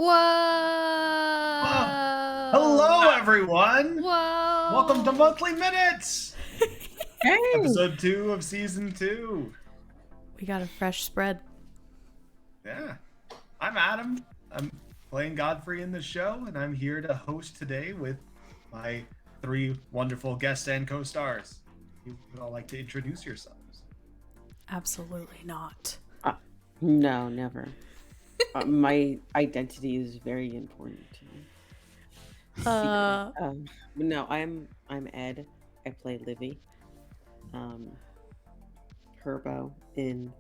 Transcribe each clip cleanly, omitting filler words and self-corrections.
Well, Whoa! hello, everyone. Whoa! Welcome to Monthly Minutes, Hey! episode 2 of season 2. We got a fresh spread. Yeah, I'm Adam. I'm playing Godfrey in the show, and I'm here to host today with my 3 wonderful guests and co-stars. You would all like to introduce yourselves. Absolutely not. No, never. My identity is very important to me. No, I'm Ed. I play Livy. Herbo in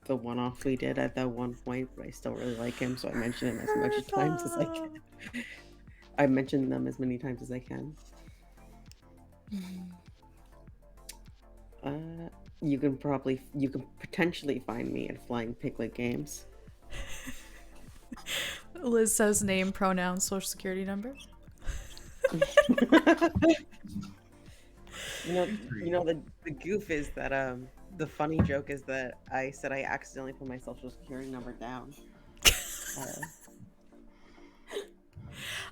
the one-off we did at that one point, but I still really like him, so I mention him as much times as I can. I mention them as many times as I can. You can potentially find me at Flying Piglet Games. Liz says name, pronouns, social security number. The goof is that the funny joke is that I said I accidentally put my social security number down.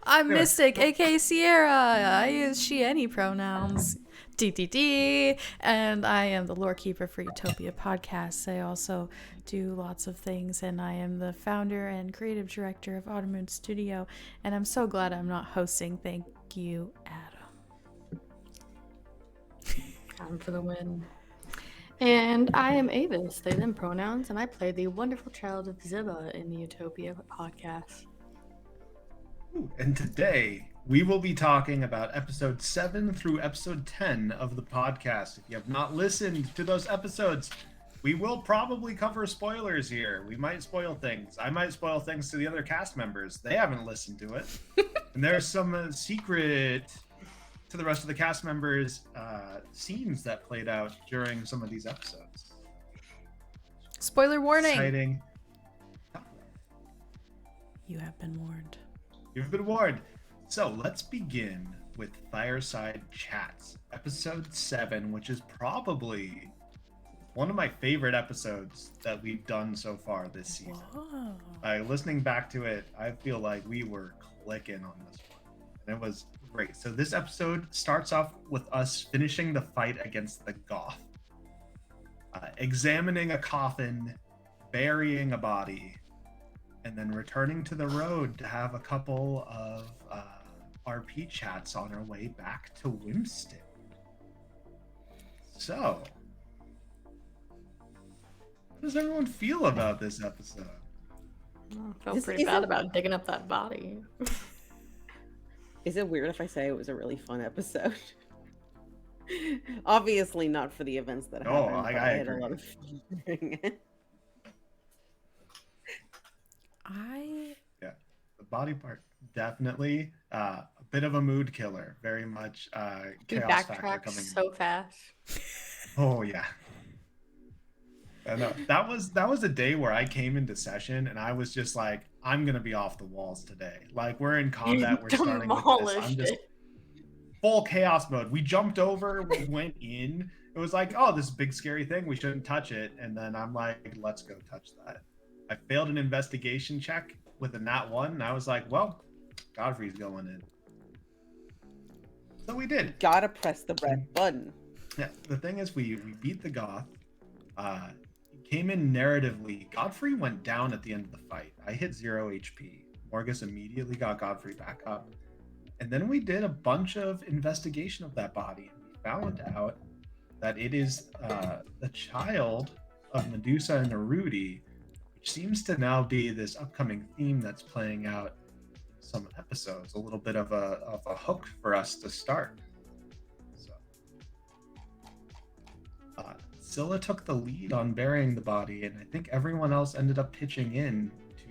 I'm Mystic, aka Sierra. I use she, any pronouns. DDD, and I am the lore keeper for Utopia podcast. I also do lots of things, and I am the founder and creative director of Automoon Studio, and I'm so glad I'm not hosting. Thank you, Adam. Time for the win. And I am Avis, they them pronouns, and I play the wonderful child of Ziba in the Utopia podcast. And today we will be talking about episode 7 through episode 10 of the podcast. If you have not listened to those episodes, we will probably cover spoilers here. We might spoil things. I might spoil things to the other cast members. They haven't listened to it. And there's some secret to the rest of the cast members scenes that played out during some of these episodes. Spoiler warning. Exciting. You have been warned. You've been warned. So let's begin with Fireside Chats, episode 7, which is probably one of my favorite episodes that we've done so far this season. Listening back to it, I feel like we were clicking on this one. And it was great. So this episode starts off with us finishing the fight against the Goth. Examining a coffin, burying a body, and then returning to the road to have a couple of RP chats on our way back to Wimston. So, how does everyone feel about this episode? I felt pretty bad about digging up that body. Is it weird if I say it was a really fun episode? Obviously not for the events that happened, but I had a lot of fun doing it. Yeah, the body part definitely a bit of a mood killer. Very much He chaos factor backtracked coming so fast. Oh yeah. I know. That was a day where I came into session and I was just like, I'm gonna be off the walls today. Like, we're in combat, we're starting with this. I'm just full chaos mode. We jumped over, we went in. It was like, oh, this big scary thing, we shouldn't touch it. And then I'm like, let's go touch that. I failed an investigation check with a nat 1, and I was like, well, Godfrey's going in. So we did. Gotta press the red button. Yeah, the thing is, we beat the Goth. Came in narratively. Godfrey went down at the end of the fight. I hit 0 HP. Morgus immediately got Godfrey back up. And then we did a bunch of investigation of that body. And we found out that it is the child of Medusa and Arudi, which seems to now be this upcoming theme that's playing out in some episodes. A little bit of a hook for us to start. Scylla took the lead on burying the body, and I think everyone else ended up pitching in to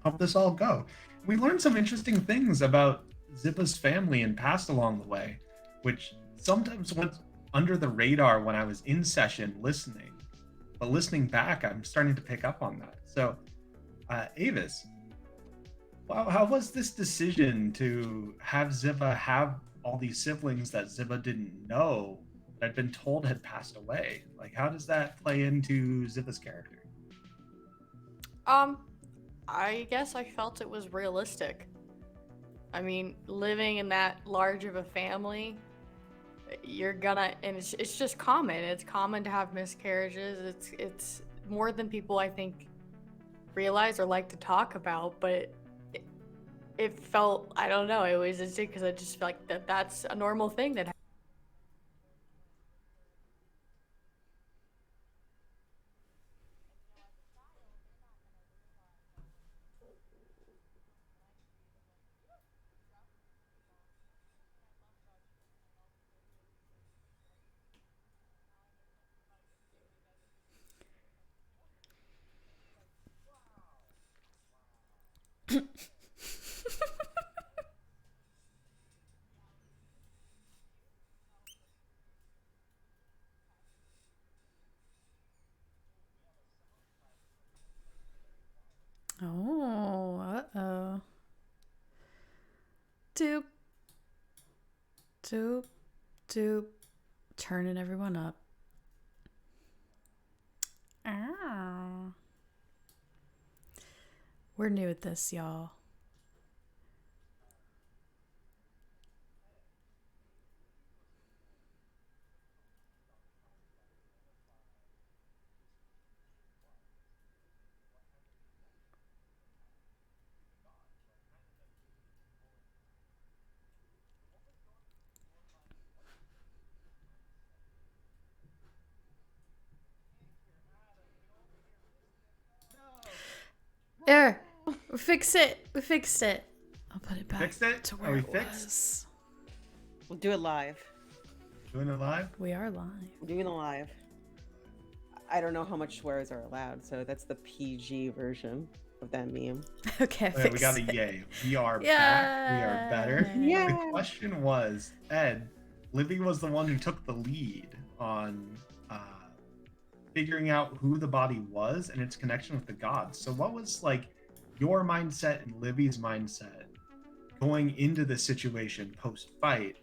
help this all go. We learned some interesting things about Ziba's family and past along the way, which sometimes went under the radar when I was in session listening. But listening back, I'm starting to pick up on that. So, Avis, how was this decision to have Ziba have all these siblings that Ziba didn't know, that I'd been told had passed away? Like, how does that play into Ziba's character? I guess I felt it was realistic. I mean, living in that large of a family, you're gonna, and it's just common. It's common to have miscarriages. It's more than people I think realize or like to talk about, but it felt, I don't know, it was interesting because I just feel like that's a normal thing that. Oh, uh-oh. Doop, doop, doop. Turning everyone up. Ah. We're new at this, y'all. There. We fixed it. We fixed it. I'll put it back Fixed it? to Are where we it fixed? was. We'll do it live. Doing it live? We are live. We're doing it live. I don't know how much swears are allowed, so that's the PG version of that meme. Okay, Okay, we got a yay. We are back. We are better. Yay. The question was, Ed, Livy was the one who took the lead on figuring out who the body was and its connection with the gods. So what was like your mindset and Livy's mindset going into the situation post-fight,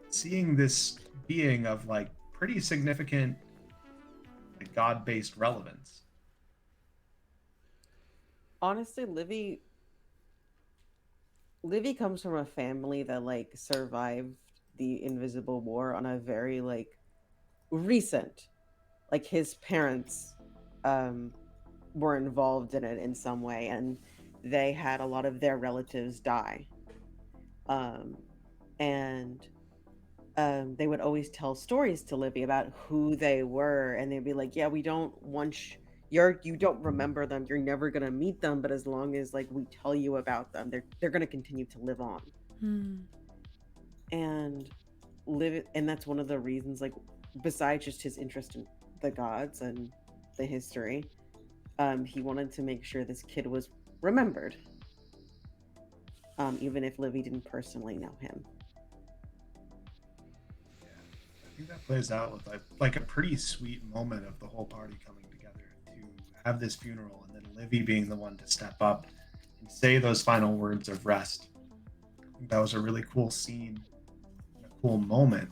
seeing this being of like pretty significant like, god-based relevance? Honestly, Livy comes from a family that like survived the Invisible War on a very like recent, like his parents were involved in it in some way, and they had a lot of their relatives die, and they would always tell stories to Livy about who they were, and they'd be like, "Yeah, we don't want you don't remember them. You're never gonna meet them, but as long as like we tell you about them, they're gonna continue to live on." And live, and that's one of the reasons. Like, besides just his interest in the gods and the history, he wanted to make sure this kid was remembered, even if Livy didn't personally know him. I think that plays out with like a pretty sweet moment of the whole party coming together to have this funeral, and then Livy being the one to step up and say those final words of rest. I think that was a really cool scene, a cool moment.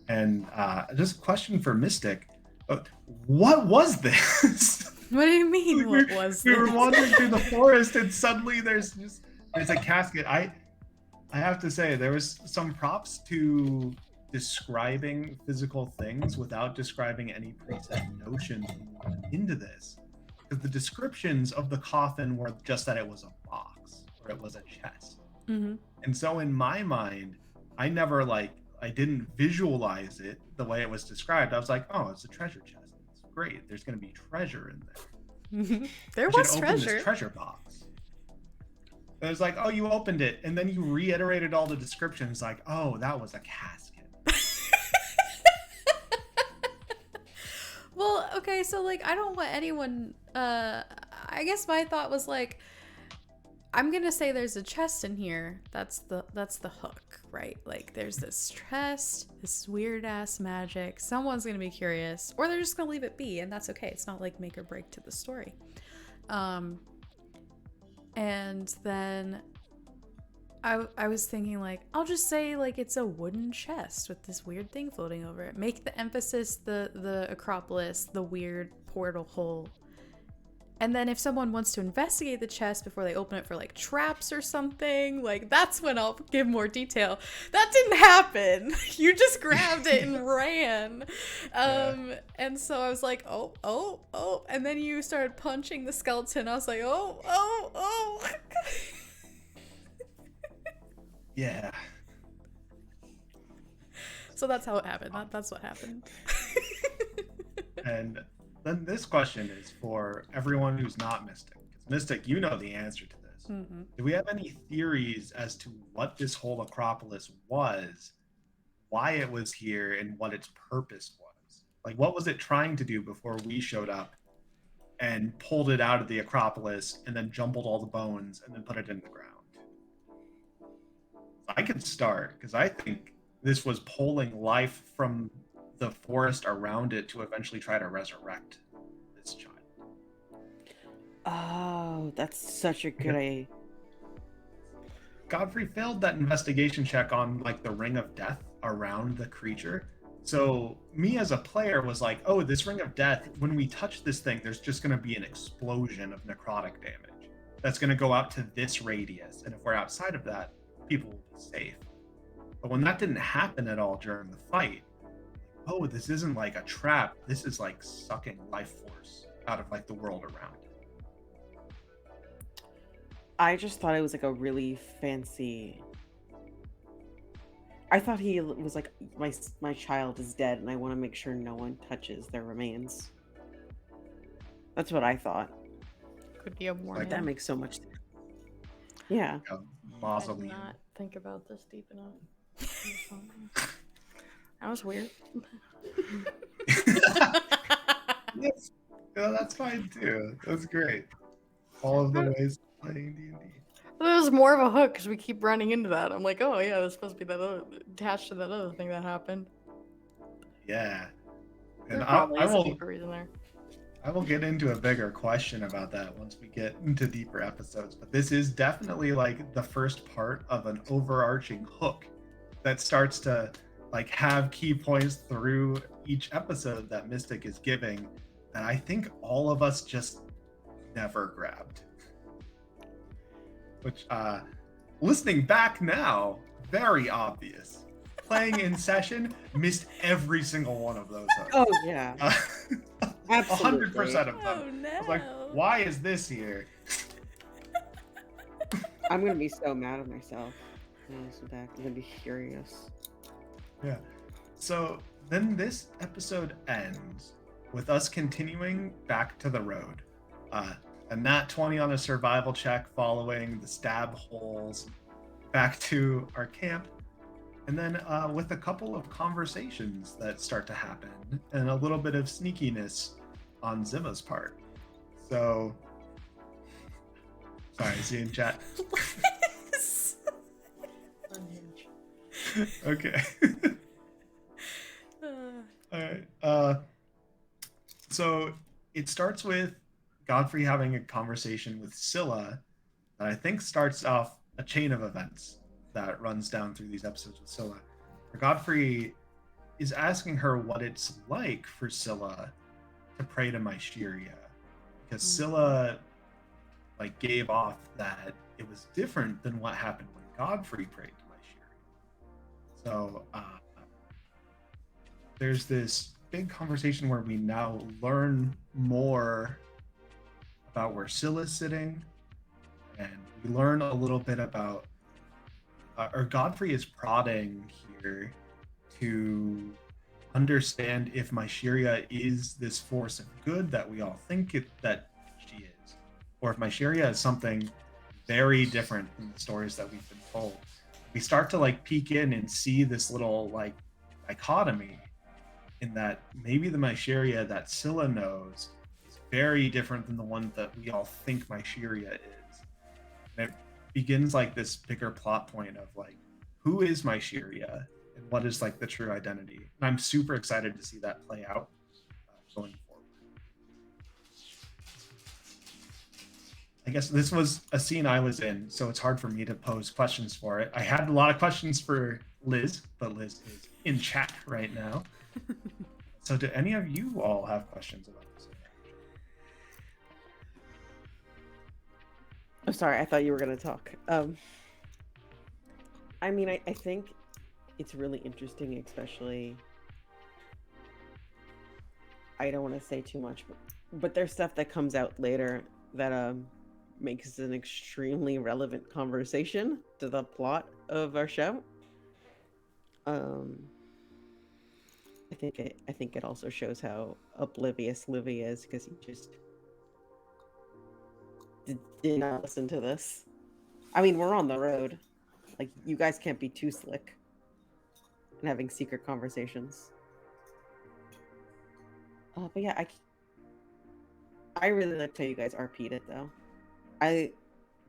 And just a question for Mystic: what was this? What do you mean? we, What was we were this? wandering through the forest, and suddenly there's a casket. I have to say there was some props to describing physical things without describing any preset notions into this, because the descriptions of the coffin were just that it was a box or it was a chest. Mm-hmm. And so in my mind, I didn't visualize it the way it was described. I was like, oh, it's a treasure chest. It's great. There's going to be treasure in there. There I should was open treasure. this treasure box. It was like, oh, you opened it, and then you reiterated all the descriptions, like, oh, that was a casket. Well, okay, so like I don't want anyone I guess my thought was like I'm going to say there's a chest in here. That's the hook, right? Like there's this chest, this weird ass magic. Someone's going to be curious, or they're just going to leave it be, and that's okay. It's not like make or break to the story. And then I was thinking like I'll just say like it's a wooden chest with this weird thing floating over it. Make the emphasis the Acropolis, the weird portal hole, And then if someone wants to investigate the chest before they open it for like traps or something, like that's when I'll give more detail. That didn't happen. You just grabbed it and ran. And so I was like, oh. And then you started punching the skeleton. I was like, oh. Yeah. So that's how it happened. That's what happened. And then this question is for everyone who's not Mystic. 'Cause Mystic, you know the answer to this. Mm-hmm. Do we have any theories as to what this whole Acropolis was, why it was here, and what its purpose was? Like, what was it trying to do before we showed up and pulled it out of the Acropolis and then jumbled all the bones and then put it in the ground? I could start, because I think this was pulling life from the forest around it to eventually try to resurrect this child. Oh, that's such a good idea. Godfrey failed that investigation check on like the ring of death around the creature. So me as a player was like, oh, this ring of death, when we touch this thing, there's just going to be an explosion of necrotic damage that's going to go out to this radius. And if we're outside of that, people will be safe. But when that didn't happen at all during the fight, oh, this isn't like a trap. This is like sucking life force out of like the world around it. I just thought it was like a really fancy. I thought he was like, my child is dead, and I want to make sure no one touches their remains. That's what I thought. Could be a warning. That makes so much sense. Yeah. A I did mausoleum. not think about this deep enough. That was weird. Yes. Yeah, that's fine too. That's great. All of the ways of playing D&D. It was more of a hook because we keep running into that. I'm like, oh yeah, that's supposed to be that other, attached to that other thing that happened. Yeah. And There I probably is a will deeper reason there. I will get into a bigger question about that once we get into deeper episodes, but this is definitely like the first part of an overarching hook that starts to like have key points through each episode that Mystic is giving that I think all of us just never grabbed. Which listening back now, very obvious. Playing in session, missed every single one of those hooks. Oh yeah. 100% of them. Oh no. I was like, why is this here? I'm gonna be so mad at myself. When I listen back, I'm gonna be furious. Yeah. So then this episode ends with us continuing back to the road. A nat 20 on a survival check following the stab holes back to our camp. And then with a couple of conversations that start to happen and a little bit of sneakiness on Ziva's part. So, sorry, see in chat. Okay. All right. So it starts with Godfrey having a conversation with Scylla that I think starts off a chain of events that runs down through these episodes with Scylla. Godfrey is asking her what it's like for Scylla to pray to Mysteria, because Scylla like gave off that it was different than what happened when Godfrey prayed to Mysteria. So there's this big conversation where we now learn more about where Scylla's sitting, and we learn a little bit about or Godfrey is prodding here to understand if Mysteria is this force of good that we all think that she is, or if Mysteria is something very different from the stories that we've been told. We start to like peek in and see this little like dichotomy in that maybe the Mysteria that Scylla knows is very different than the one that we all think Mysteria is. And it begins like this bigger plot point of like, who is Mysteria and what is like the true identity? And I'm super excited to see that play out going forward. I guess this was a scene I was in, so it's hard for me to pose questions for it. I had a lot of questions for Liz, but Liz is in chat right now. So do any of you all have questions about this? I'm sorry, I thought you were gonna talk. I mean, I think it's really interesting, especially. I don't want to say too much, but there's stuff that comes out later that makes an extremely relevant conversation to the plot of our show. I think it also shows how oblivious Livy is because he just did not listen to this. I mean, we're on the road. Like, you guys can't be too slick and having secret conversations. But yeah, I really like how you guys RP'd it though. I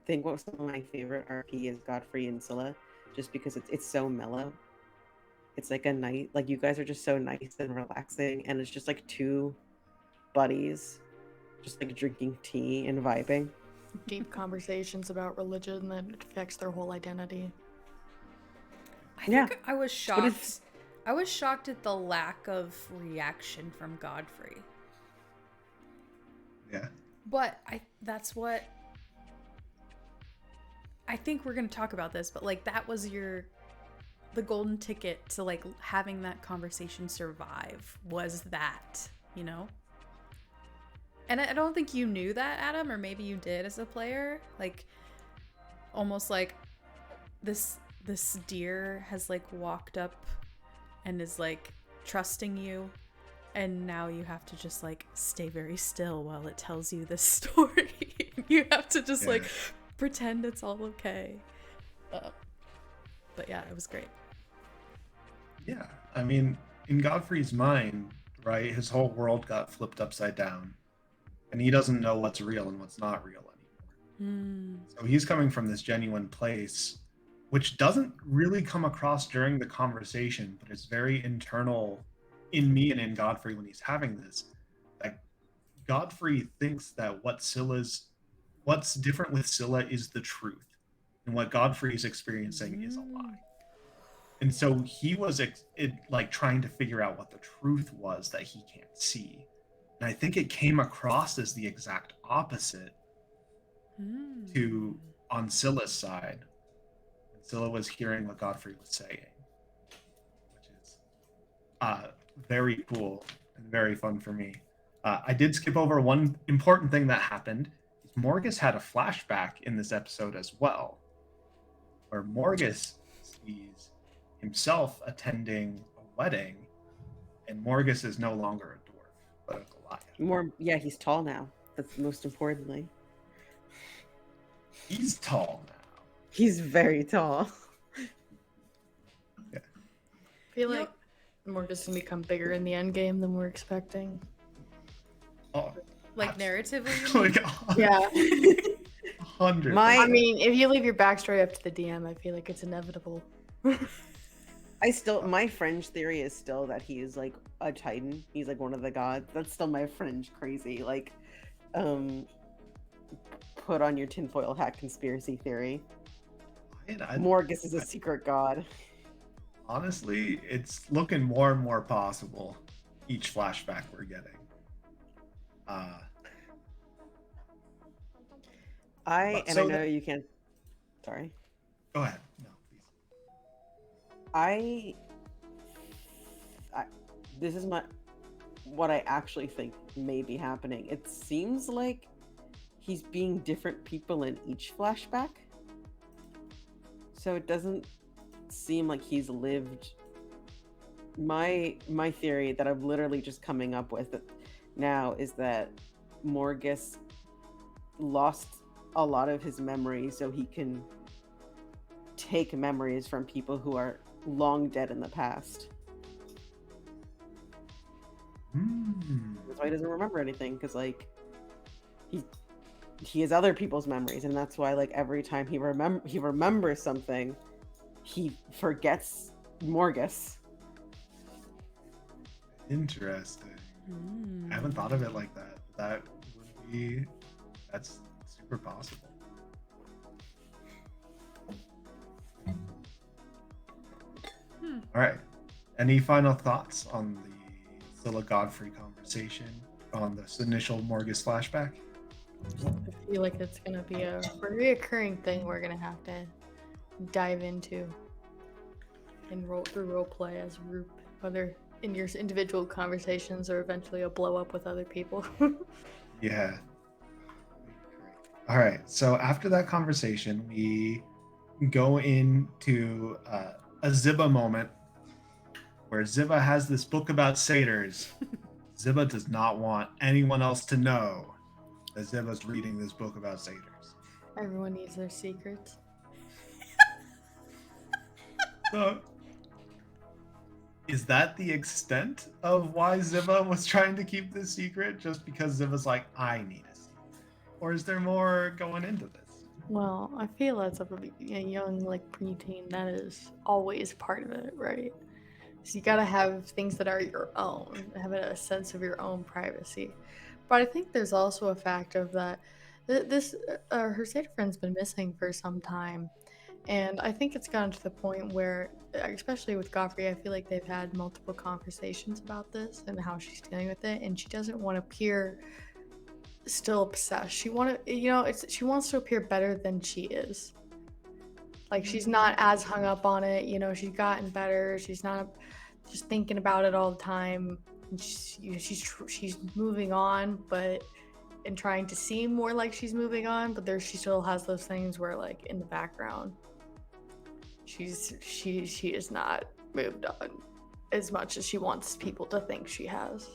think what some of my favorite RP is Godfrey and Scylla, just because it's so mellow. It's like a night, like you guys are just so nice and relaxing, and it's just like two buddies, just like drinking tea and vibing. Deep conversations about religion that affects their whole identity. I think I was shocked. I was shocked at the lack of reaction from Godfrey. Yeah. But that's what I think we're going to talk about this, but like that was the golden ticket to like having that conversation survive was that, you know? And I don't think you knew that, Adam, or maybe you did as a player. Like almost like this deer has like walked up and is like trusting you, and now you have to just like stay very still while it tells you this story. You have to just like pretend it's all okay. But yeah, it was great. Yeah, I mean, in Godfrey's mind, right, his whole world got flipped upside down, and he doesn't know what's real and what's not real anymore. So he's coming from this genuine place, which doesn't really come across during the conversation, but it's very internal in me and in Godfrey when he's having this. Like, Godfrey thinks that what's different with Scylla is the truth, and what Godfrey is experiencing is a lie. And so he was like trying to figure out what the truth was that he can't see. And I think it came across as the exact opposite to on Scylla's side. When Scylla was hearing what Godfrey was saying, which is very cool and very fun for me. I did skip over one important thing that happened. Morgus had a flashback in this episode as well, where Morgus sees himself attending a wedding, and Morgus is no longer a dwarf, but a Goliath. He's tall now. That's most importantly. He's tall now. He's very tall. Yeah. I feel like Morgus can become bigger in the end game than we're expecting. Oh, like narratively. Like, yeah. 100. I mean, if you leave your backstory up to the DM, I feel like it's inevitable. My fringe theory is still that he is like a titan. He's like one of the gods. That's still my fringe crazy. Like, put on your tinfoil hat conspiracy theory. Morgus is a secret god. Honestly, it's looking more and more possible each flashback we're getting. I know you can't. Sorry. Go ahead. No, please. This is what I actually think may be happening. It seems like he's being different people in each flashback. So it doesn't seem like he's lived. My theory that I'm literally just coming up with now is that Morgus lost a lot of his memories so he can take memories from people who are long dead in the past. That's why he doesn't remember anything, because like he has other people's memories, and that's why like every time he remembers something, he forgets Morgus. Interesting. I haven't thought of it like that. That's super possible. All right. Any final thoughts on the Scylla Godfrey conversation on this initial Morgus flashback? I feel like it's gonna be a reoccurring thing we're gonna have to dive into and role play as a group, whether in your individual conversations or eventually a blow up with other people. Yeah. All right. So after that conversation, we go into a Ziba moment where Ziba has this book about satyrs. Ziba does not want anyone else to know that Ziba's reading this book about satyrs. Everyone needs their secrets. So, is that the extent of why Ziba was trying to keep this secret? Just because Ziba's like, I need a secret? Or is there more going into this? Well, I feel as a young, like, preteen, that is always part of it, right? So you gotta have things that are your own, have a sense of your own privacy. But I think there's also a fact of that her satyr friend's been missing for some time. And I think it's gotten to the point where, especially with Godfrey, I feel like they've had multiple conversations about this and how she's dealing with it, and she doesn't want to appear still obsessed. She she wants to appear better than she is. Like, she's not as hung up on it. She's gotten better. She's not just thinking about it all the time. She's moving on, but and trying to seem more like she's moving on, but she still has those things where, like, in the background, she is not moved on as much as she wants people to think she has.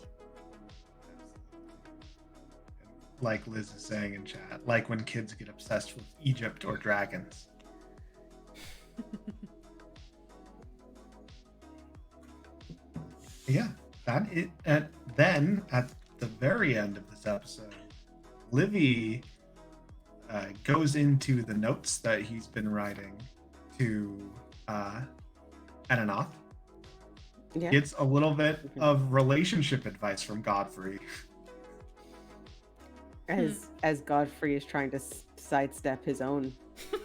Like Liz is saying in chat, like when kids get obsessed with Egypt or dragons. Yeah, that it. And then at the very end of this episode, Livy goes into the notes that he's been writing to Ananoth. Yeah. Gets a little bit of relationship advice from Godfrey. As Godfrey is trying to sidestep his own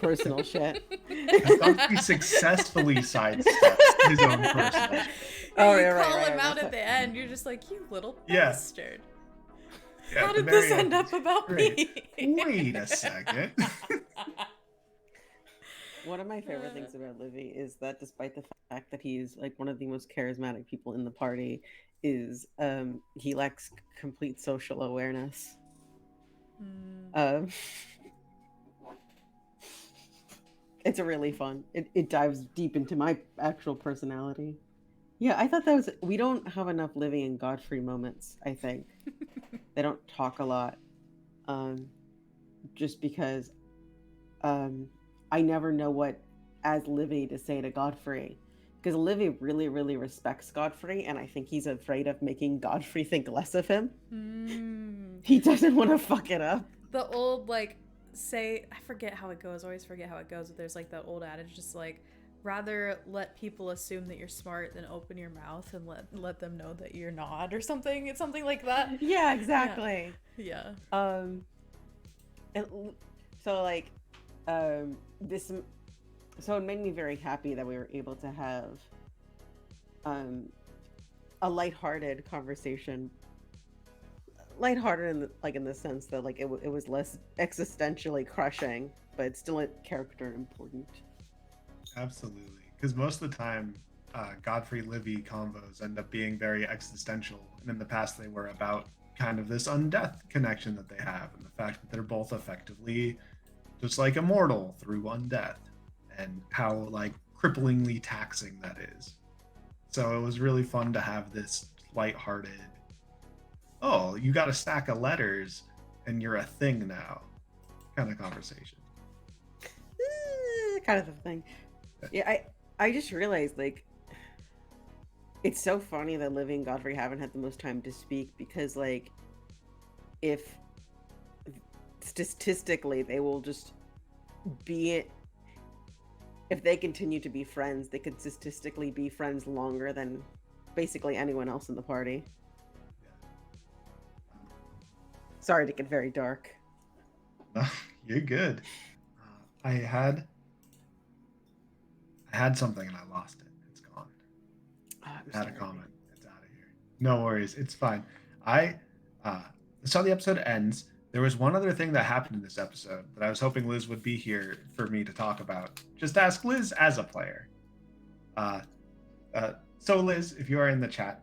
personal shit. Godfrey successfully sidesteps his own personal shit. Oh, you yeah, call right, him right, out right. at the end. You're just like, you little Yeah. bastard. Yeah, How at the did this very end up about me? Wait a second. One of my favorite things about Livy is that despite the fact that he's like one of the most charismatic people in the party, is he lacks complete social awareness. It's a really fun. It dives deep into my actual personality. Yeah, I thought that was. We don't have enough Livy and Godfrey moments. I think they don't talk a lot, just because I never know what as Livy to say to Godfrey, because Livy really, really respects Godfrey, and I think he's afraid of making Godfrey think less of him. He doesn't want to fuck it up. The old, like, I forget how it goes. I always forget how it goes. But there's like that old adage, just like, rather let people assume that you're smart than open your mouth and let them know that you're not, or something. It's something like that. Yeah, exactly. Yeah. So like, so it made me very happy that we were able to have a lighthearted conversation. Lighthearted in the sense that like it was less existentially crushing, but still a character important. Absolutely, because most of the time, Godfrey Livy convos end up being very existential, and in the past they were about kind of this undeath connection that they have, and the fact that they're both effectively just like immortal through undeath, and how like cripplingly taxing that is. So it was really fun to have this lighthearted, oh, you got a stack of letters and you're a thing now kind of conversation. Kind of the thing. Yeah, I just realized, like, it's so funny that Livy and Godfrey haven't had the most time to speak, because like, if statistically they will just be it, if they continue to be friends, they could statistically be friends longer than basically anyone else in the party. Sorry to get very dark. No, you're good. I had something and I lost it. It's gone. I had a comment. It's out of here. No worries. It's fine. So the episode ends There was one other thing that happened in this episode that I was hoping Liz would be here for me to talk about. Just ask Liz as a player. So Liz, if you are in the chat,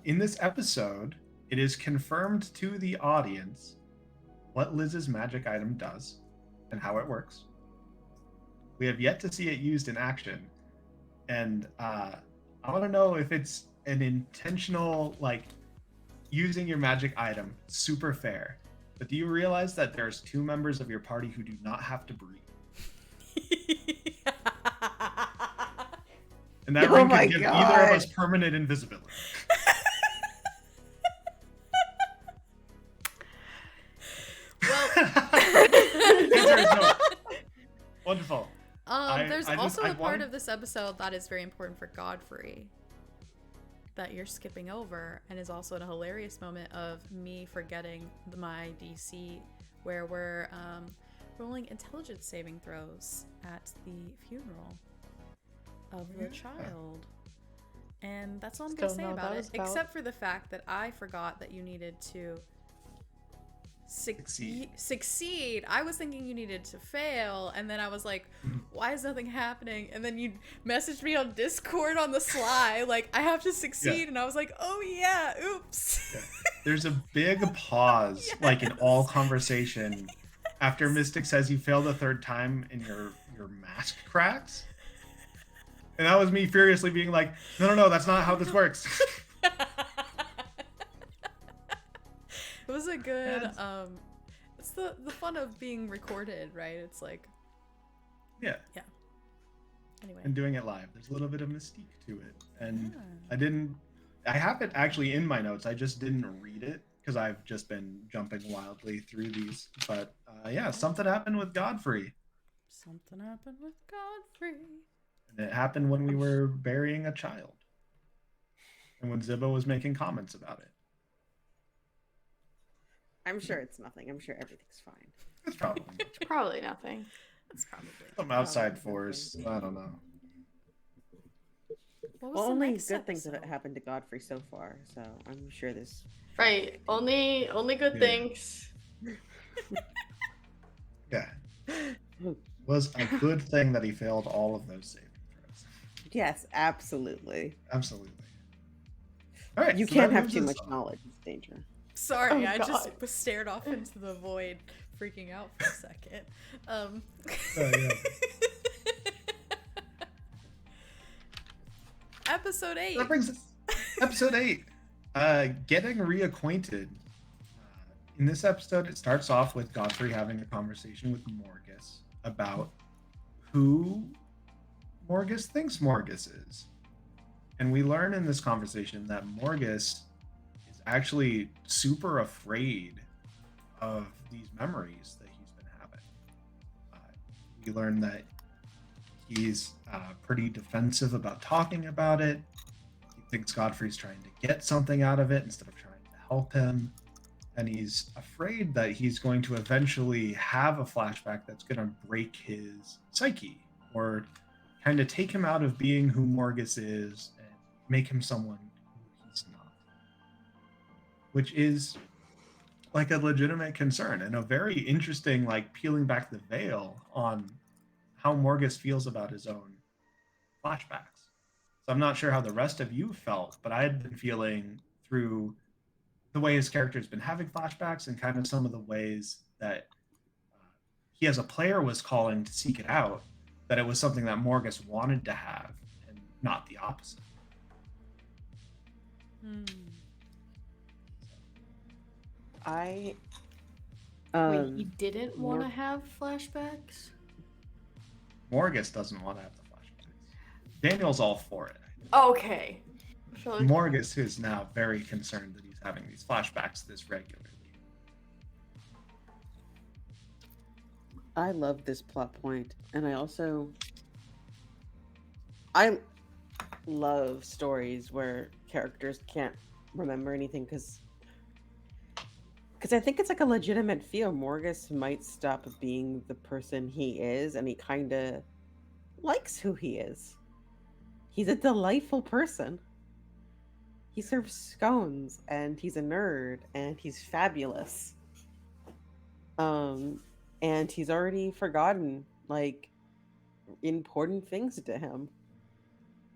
in this episode, it is confirmed to the audience what Liz's magic item does and how it works. We have yet to see it used in action, and I want to know if it's an intentional, like, using your magic item, super fair. But do you realize that there's 2 members of your party who do not have to breathe? And that ring could give either of us permanent invisibility. Answer is no. Wonderful. There's also a part of this episode that is very important for Godfrey that you're skipping over, and is also in a hilarious moment of me forgetting my DC, where we're rolling intelligence saving throws at the funeral of the child. And that's all I'm going to say about it, except for the fact that I forgot that you needed to succeed. I was thinking you needed to fail, and then I was like, why is nothing happening? And then you messaged me on Discord on the sly, like, I have to succeed. And I was like, oh yeah, oops. There's a big pause, like in all conversation, after Mystic says you failed a 3rd time and your mask cracks. And that was me furiously being like, no, that's not how this works. It was a good, it's the fun of being recorded, right? It's like, yeah. Anyway. And doing it live, there's a little bit of mystique to it. And I have it actually in my notes. I just didn't read it because I've just been jumping wildly through these. But something happened with Godfrey. Something happened with Godfrey. And it happened when we were burying a child. And when Zibba was making comments about it. I'm sure it's nothing. I'm sure everything's fine. It's probably Probably nothing. It's probably some outside force. I don't know. Well, only good things have happened to Godfrey so far, so I'm sure this. Right. Only good things. Yeah. Was a good thing that he failed all of those saving throws. Yes, absolutely. Absolutely. All right. You can't have too much knowledge. It's dangerous. Sorry, I just stared off into the void, freaking out for a second. Episode 8. That brings us episode 8. Getting reacquainted. In this episode, it starts off with Godfrey having a conversation with Morgus about who Morgus thinks Morgus is. And we learn in this conversation that Morgus is actually super afraid of these memories that he's been having. We learn that he's pretty defensive about talking about it. He thinks Godfrey's trying to get something out of it instead of trying to help him. And he's afraid that he's going to eventually have a flashback that's going to break his psyche or kind of take him out of being who Morgus is and make him someone who he's not. Which is like a legitimate concern and a very interesting, like, peeling back the veil on how Morgus feels about his own flashbacks. So I'm not sure how the rest of you felt, but I had been feeling through the way his character's been having flashbacks and kind of some of the ways that he as a player was calling to seek it out, that it was something that Morgus wanted to have and not the opposite. Wait, he didn't want to have flashbacks? Morgus doesn't want to have the flashbacks. Daniel's all for it. Okay. Morgus is now very concerned that he's having these flashbacks this regularly. I love this plot point, and I love stories where characters can't remember anything because I think it's like a legitimate fear. Morgus might stop being the person he is, and he kind of likes who he is. He's a delightful person. He serves scones, and he's a nerd, and he's fabulous. And he's already forgotten like important things to him.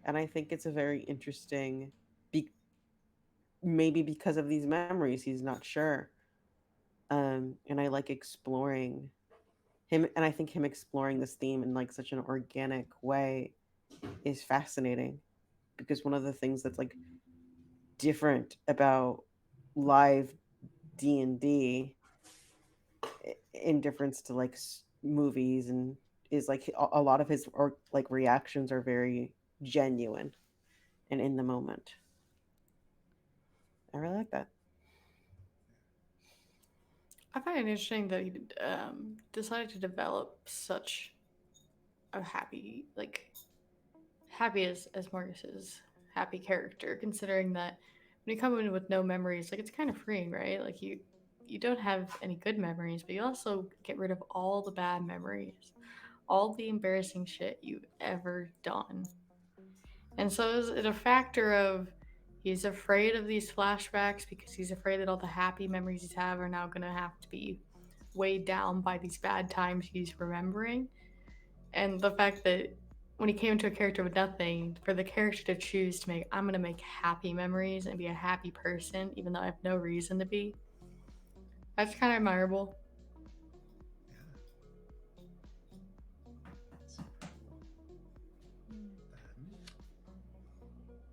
And I think it's a very interesting, be- maybe because of these memories, he's not sure. And I like exploring him, and I think him exploring this theme in like such an organic way is fascinating, because one of the things that's like different about live D&D in difference to like movies and is like a lot of his or like reactions are very genuine and in the moment. I really like that. I find it interesting that he decided to develop such a happy as Marcus's happy character, considering that when you come in with no memories, like it's kind of freeing, right? Like you don't have any good memories, but you also get rid of all the bad memories, all the embarrassing shit you've ever done. And so is it a factor of he's afraid of these flashbacks because he's afraid that all the happy memories he's have are now going to have to be weighed down by these bad times he's remembering? And the fact that when he came into a character with nothing, for the character to choose to make, I'm going to make happy memories and be a happy person, even though I have no reason to be, that's kind of admirable.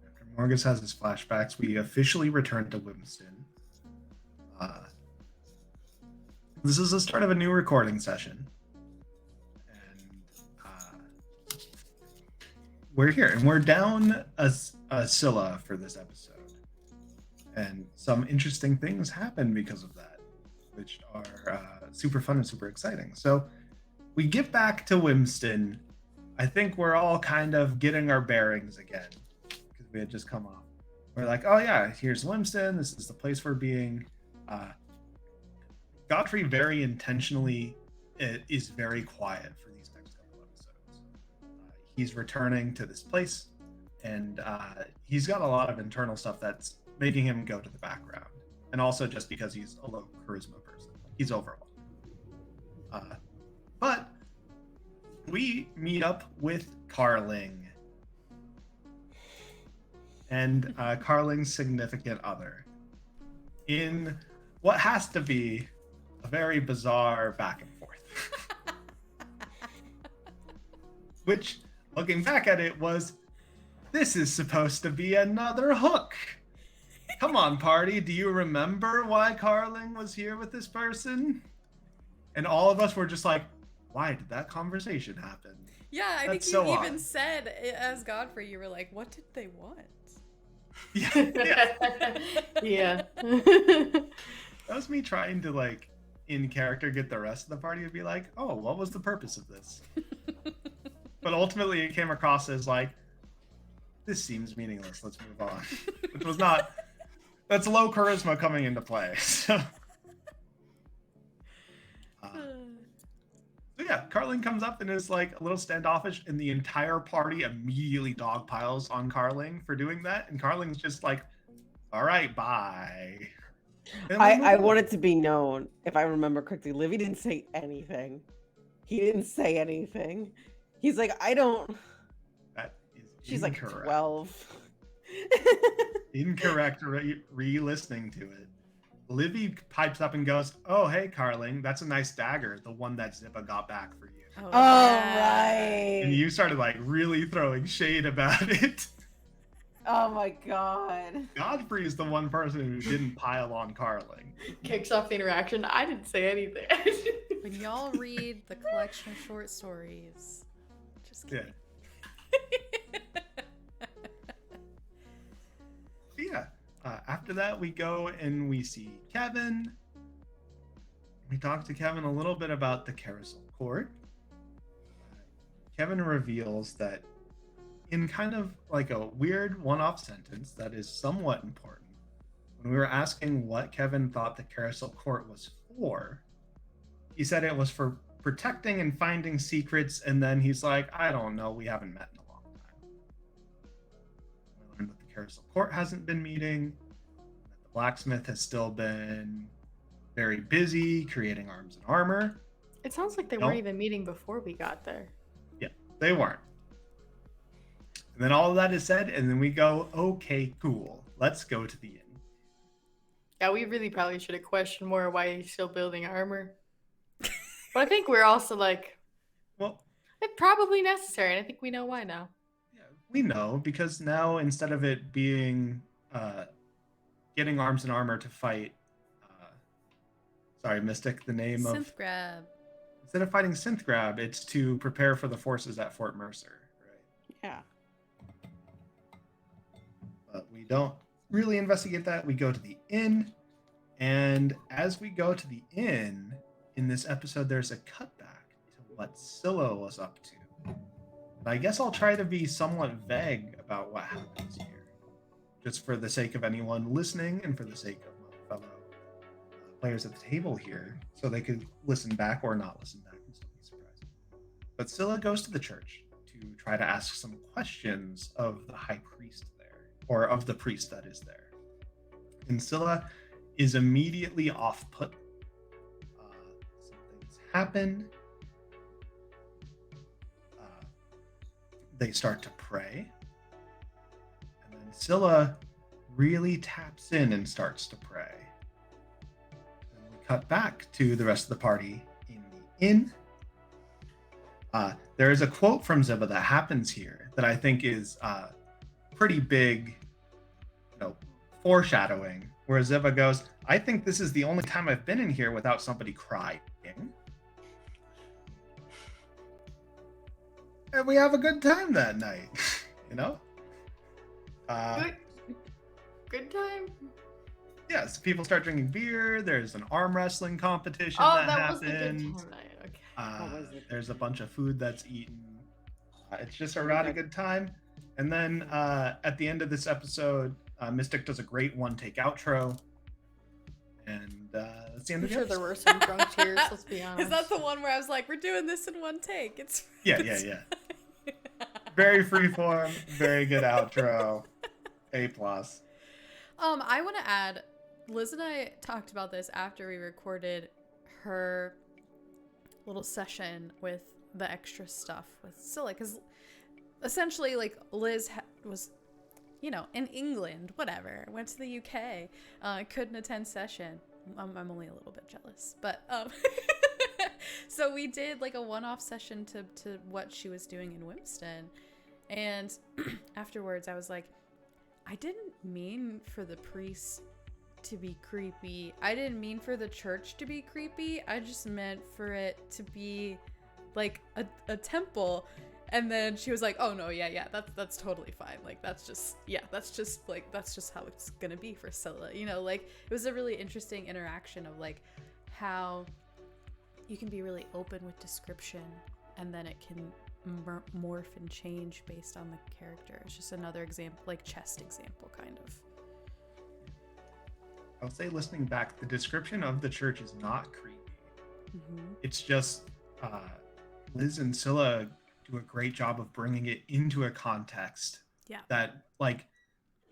After Morgus has his flashbacks, we officially return to Winston. This is the start of a new recording session. And we're here, and we're down a Scylla for this episode. And some interesting things happen because of that, which are super fun and super exciting. So we get back to Wimston. I think we're all kind of getting our bearings again because we had just come off. We're like, oh yeah, here's Wimston. This is the place we're being. Godfrey very intentionally is very quiet for these next couple episodes. He's returning to this place, and he's got a lot of internal stuff that's making him go to the background, and also just because he's a low charisma person, he's overwhelmed. But we meet up with Carling and Carling's significant other in what has to be a very bizarre back and forth. Which, looking back at it, was, this is supposed to be another hook. Come on, party, do you remember why Carling was here with this person? And all of us were just like, why did that conversation happen? Yeah, I think you even said, as Godfrey, you were like, what did they want? Yeah. Yeah. That was me trying to, like, in character, get the rest of the party to be like, oh, what was the purpose of this? But ultimately it came across as like, this seems meaningless, let's move on. Which was not, that's low charisma coming into play. So yeah, Carling comes up and is like a little standoffish, and the entire party immediately dogpiles on Carling for doing that, and Carling's just like, all right, bye. I want it to be known, if I remember correctly, Livy didn't say anything. He didn't say anything. He's like, I don't. That is She's incorrect. like 12. Incorrect re-listening to it. Livy pipes up and goes, oh, hey, Carling, that's a nice dagger, the one that Zippa got back for you. Oh, right. And you started like really throwing shade about it. Oh my god. Godfrey is the one person who didn't pile on Carling. Kicks off the interaction. I didn't say anything. When y'all read the collection of short stories, just kidding. Yeah. After that, we go and we see Kevin. We talk to Kevin a little bit about the carousel court. Kevin reveals that in kind of like a weird one-off sentence that is somewhat important, when we were asking what Kevin thought the carousel court was for, he said it was for protecting and finding secrets, and then he's like, I don't know, we haven't met in a long time. We learned that the carousel court hasn't been meeting, that the blacksmith has still been very busy creating arms and armor. It sounds like they No. weren't even meeting before we got there. Yeah, they weren't. And then all of that is said, and then we go, okay, cool. Let's go to the inn. Yeah, we really probably should have questioned more why he's still building armor. But I think we're also like, Well, it's probably necessary, and I think we know why now. yeah, we know, because now instead of it being getting arms and armor to fight, sorry, Mystic, the name of... Synth grab. Instead of fighting Synth Grab, it's to prepare for the forces at Fort Mercer, right? Yeah. But we don't really investigate that. We go to the inn, and as we go to the inn, in this episode, there's a cutback to what Scylla was up to. And I guess I'll try to be somewhat vague about what happens here, just for the sake of anyone listening and for the sake of my fellow players at the table here, so they could listen back or not listen back and still be surprised. But Scylla goes to the church to try to ask some questions of the high priest there, or of the priest that is there. And Scylla is immediately off-put. Some things happen. They start to pray. And then Scylla really taps in and starts to pray. Cut back to the rest of the party in the inn. There is a quote from Ziba that happens here that I think is pretty big, foreshadowing, where Ziba goes, "I think this is the only time I've been in here without somebody crying." And we have a good time that night, Good time. Yes, people start drinking beer. There's an arm wrestling competition Oh, that was the good happens. time night. Okay. There's a bunch of food that's eaten. It's just a rowdy good time. And then at the end of this episode, Mystic does a great one-take outro. And that's the end I'm of the sure episode. there were some drunk tears, let's be honest. Is that the one where I was like, we're doing this in one take? It's Yeah. Very freeform, very good outro. A+. I want to add, Liz and I talked about this after we recorded her little session with the extra stuff with Scylla, because essentially, like, Liz was, in England, whatever, went to the UK, couldn't attend session. I'm only a little bit jealous, but so we did like a one-off session to what she was doing in Wimston, and afterwards I was like, I didn't mean for the priests to be creepy. I didn't mean for the church to be creepy. I just meant for it to be like a temple. And then she was like, oh no, yeah, that's totally fine. Like, that's just how it's gonna be for Scylla. Like, it was a really interesting interaction of like how you can be really open with description and then it can morph and change based on the character. It's just another example, like chest example, kind of. I would say, listening back, the description of the church is not creepy. Mm-hmm. It's just Liz and Scylla do a great job of bringing it into a context that like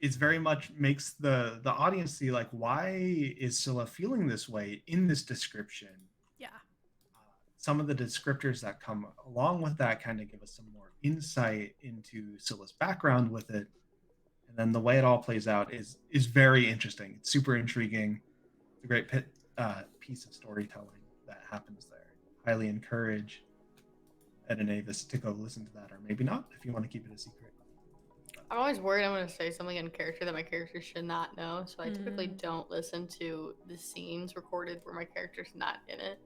is very much makes the audience see like, why is Scylla feeling this way in this description? Some of the descriptors that come along with that kind of give us some more insight into Scylla's background with it. And then the way it all plays out is very interesting. It's super intriguing. It's a great piece of storytelling that happens there. Highly encourage Ed and Avis to go listen to that, or maybe not if you want to keep it a secret. I'm always worried I'm going to say something in character that my character should not know, so I typically don't listen to the scenes recorded where my character's not in it.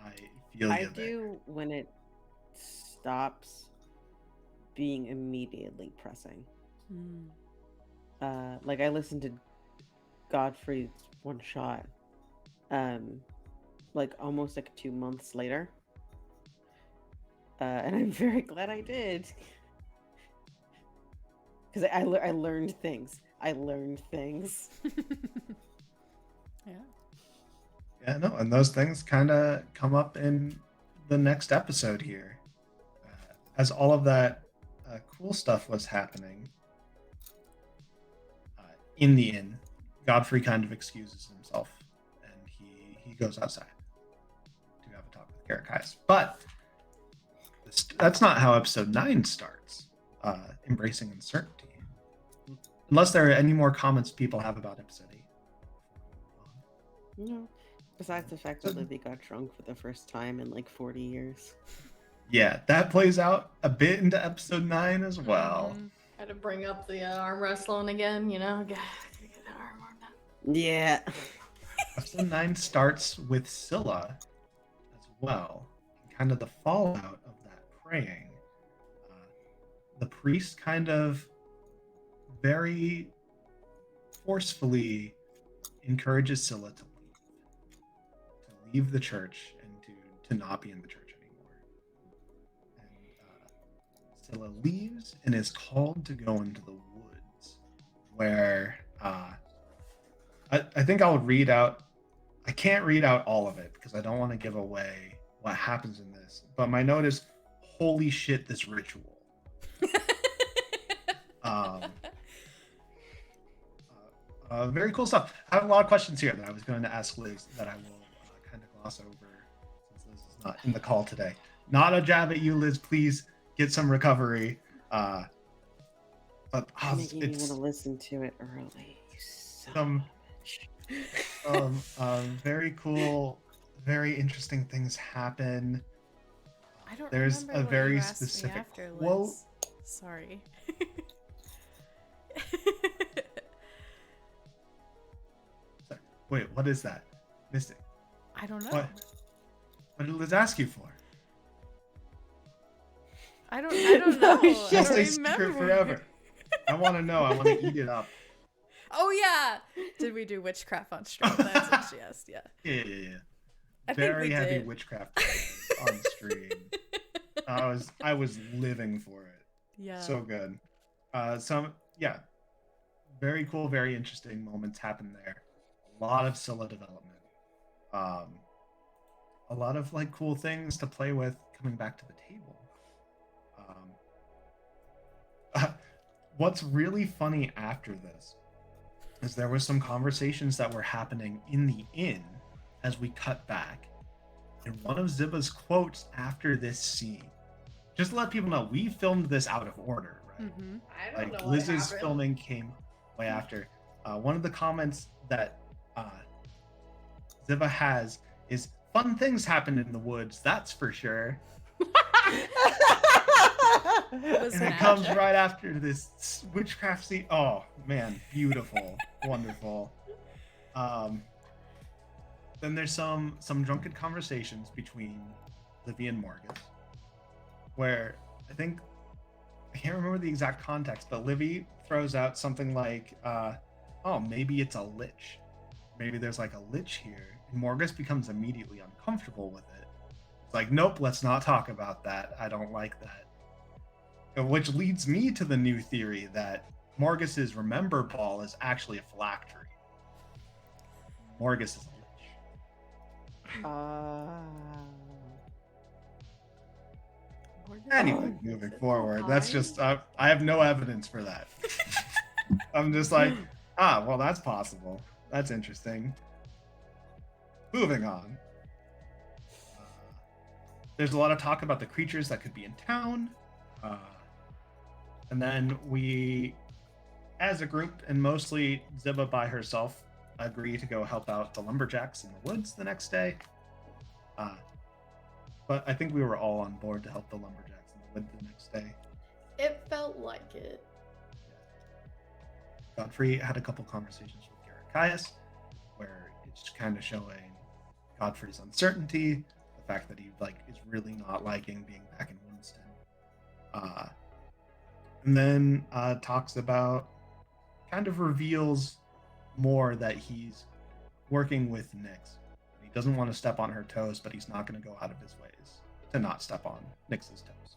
I feel I you there. do when it stops being immediately pressing. Like, I listened to Godfrey's one shot like almost like 2 months later, and I'm very glad I did, because I learned things. Yeah, no, and those things kind of come up in the next episode here. As all of that cool stuff was happening in the inn, Godfrey kind of excuses himself he goes outside to have a talk with Garrett. But that's not how episode 9 starts. Embracing uncertainty. Unless there are any more comments people have about episode 8. No. Besides the fact that Livy got drunk for the first time in like 40 years. Yeah, that plays out a bit into episode 9 as well. Had to bring up the arm wrestling again, you know? Get that arm up. Yeah. Episode 9 starts with Scylla as well. And kind of the fallout of that praying. The priest kind of very forcefully encourages Scylla to leave the church and to not be in the church anymore. And Scylla leaves and is called to go into the woods, where I think I'll read out. I can't read out all of it because I don't want to give away what happens in this. But my note is, holy shit, this ritual. Very cool stuff. I have a lot of questions here that I was going to ask Liz that I will kind of gloss over since Liz is not in the call today. Not a jab at you, Liz. Please get some recovery. But It's you want to listen to it early. Very cool, very interesting things happen. I don't There's remember a what very you asked me specific after, quote. Liz. Sorry. Wait, what is that? Mystic. I don't know. What did Liz ask you for? I don't know. Oh, shit. I I'll don't say secret remember. forever. I want to know. I want to eat it up. Oh yeah. Did we do witchcraft on stream? That's what she asked. Yeah. Yeah. I think Very we heavy did. witchcraft on stream. I was living for it. Yeah. So good. Very cool, very interesting moments happen there. A lot of Scylla development. A lot of like cool things to play with coming back to the table. What's really funny after this is there were some conversations that were happening in the inn as we cut back. And one of Ziba's quotes after this scene, just to let people know, we filmed this out of order, right? Mm-hmm. I don't Like know what Liz's happened. filming came way after. One of the comments that Ziba has is, fun things happen in the woods, that's for sure. Was And it magic. comes right after this witchcraft scene. Oh man, beautiful, wonderful. Then there's some drunken conversations between Livy and Morgan, where I can't remember the exact context, but Livy throws out something like, "Oh, maybe it's a lich. Maybe there's like a lich here." And Morgus becomes immediately uncomfortable with it. It's like, nope, let's not talk about that. I don't like that. Which leads me to the new theory that Morgus's remember ball is actually a phylactery. Morgus is a lich. Anyway, moving forward, that's just I have no evidence for that. I'm just like, well, that's possible. That's interesting. Moving on. There's a lot of talk about the creatures that could be in town. And then we, as a group, and mostly Ziba by herself, agree to go help out the lumberjacks in the woods the next day. But I think we were all on board to help the lumberjacks in the woods the next day. It felt like it. Godfrey had a couple conversations with Garrett, where it's kind of showing Godfrey's uncertainty, the fact that he is really not liking being back in Winston. And then talks about, kind of reveals more that he's working with Nyx. He doesn't want to step on her toes, but he's not going to go out of his ways to not step on Nyx's toes.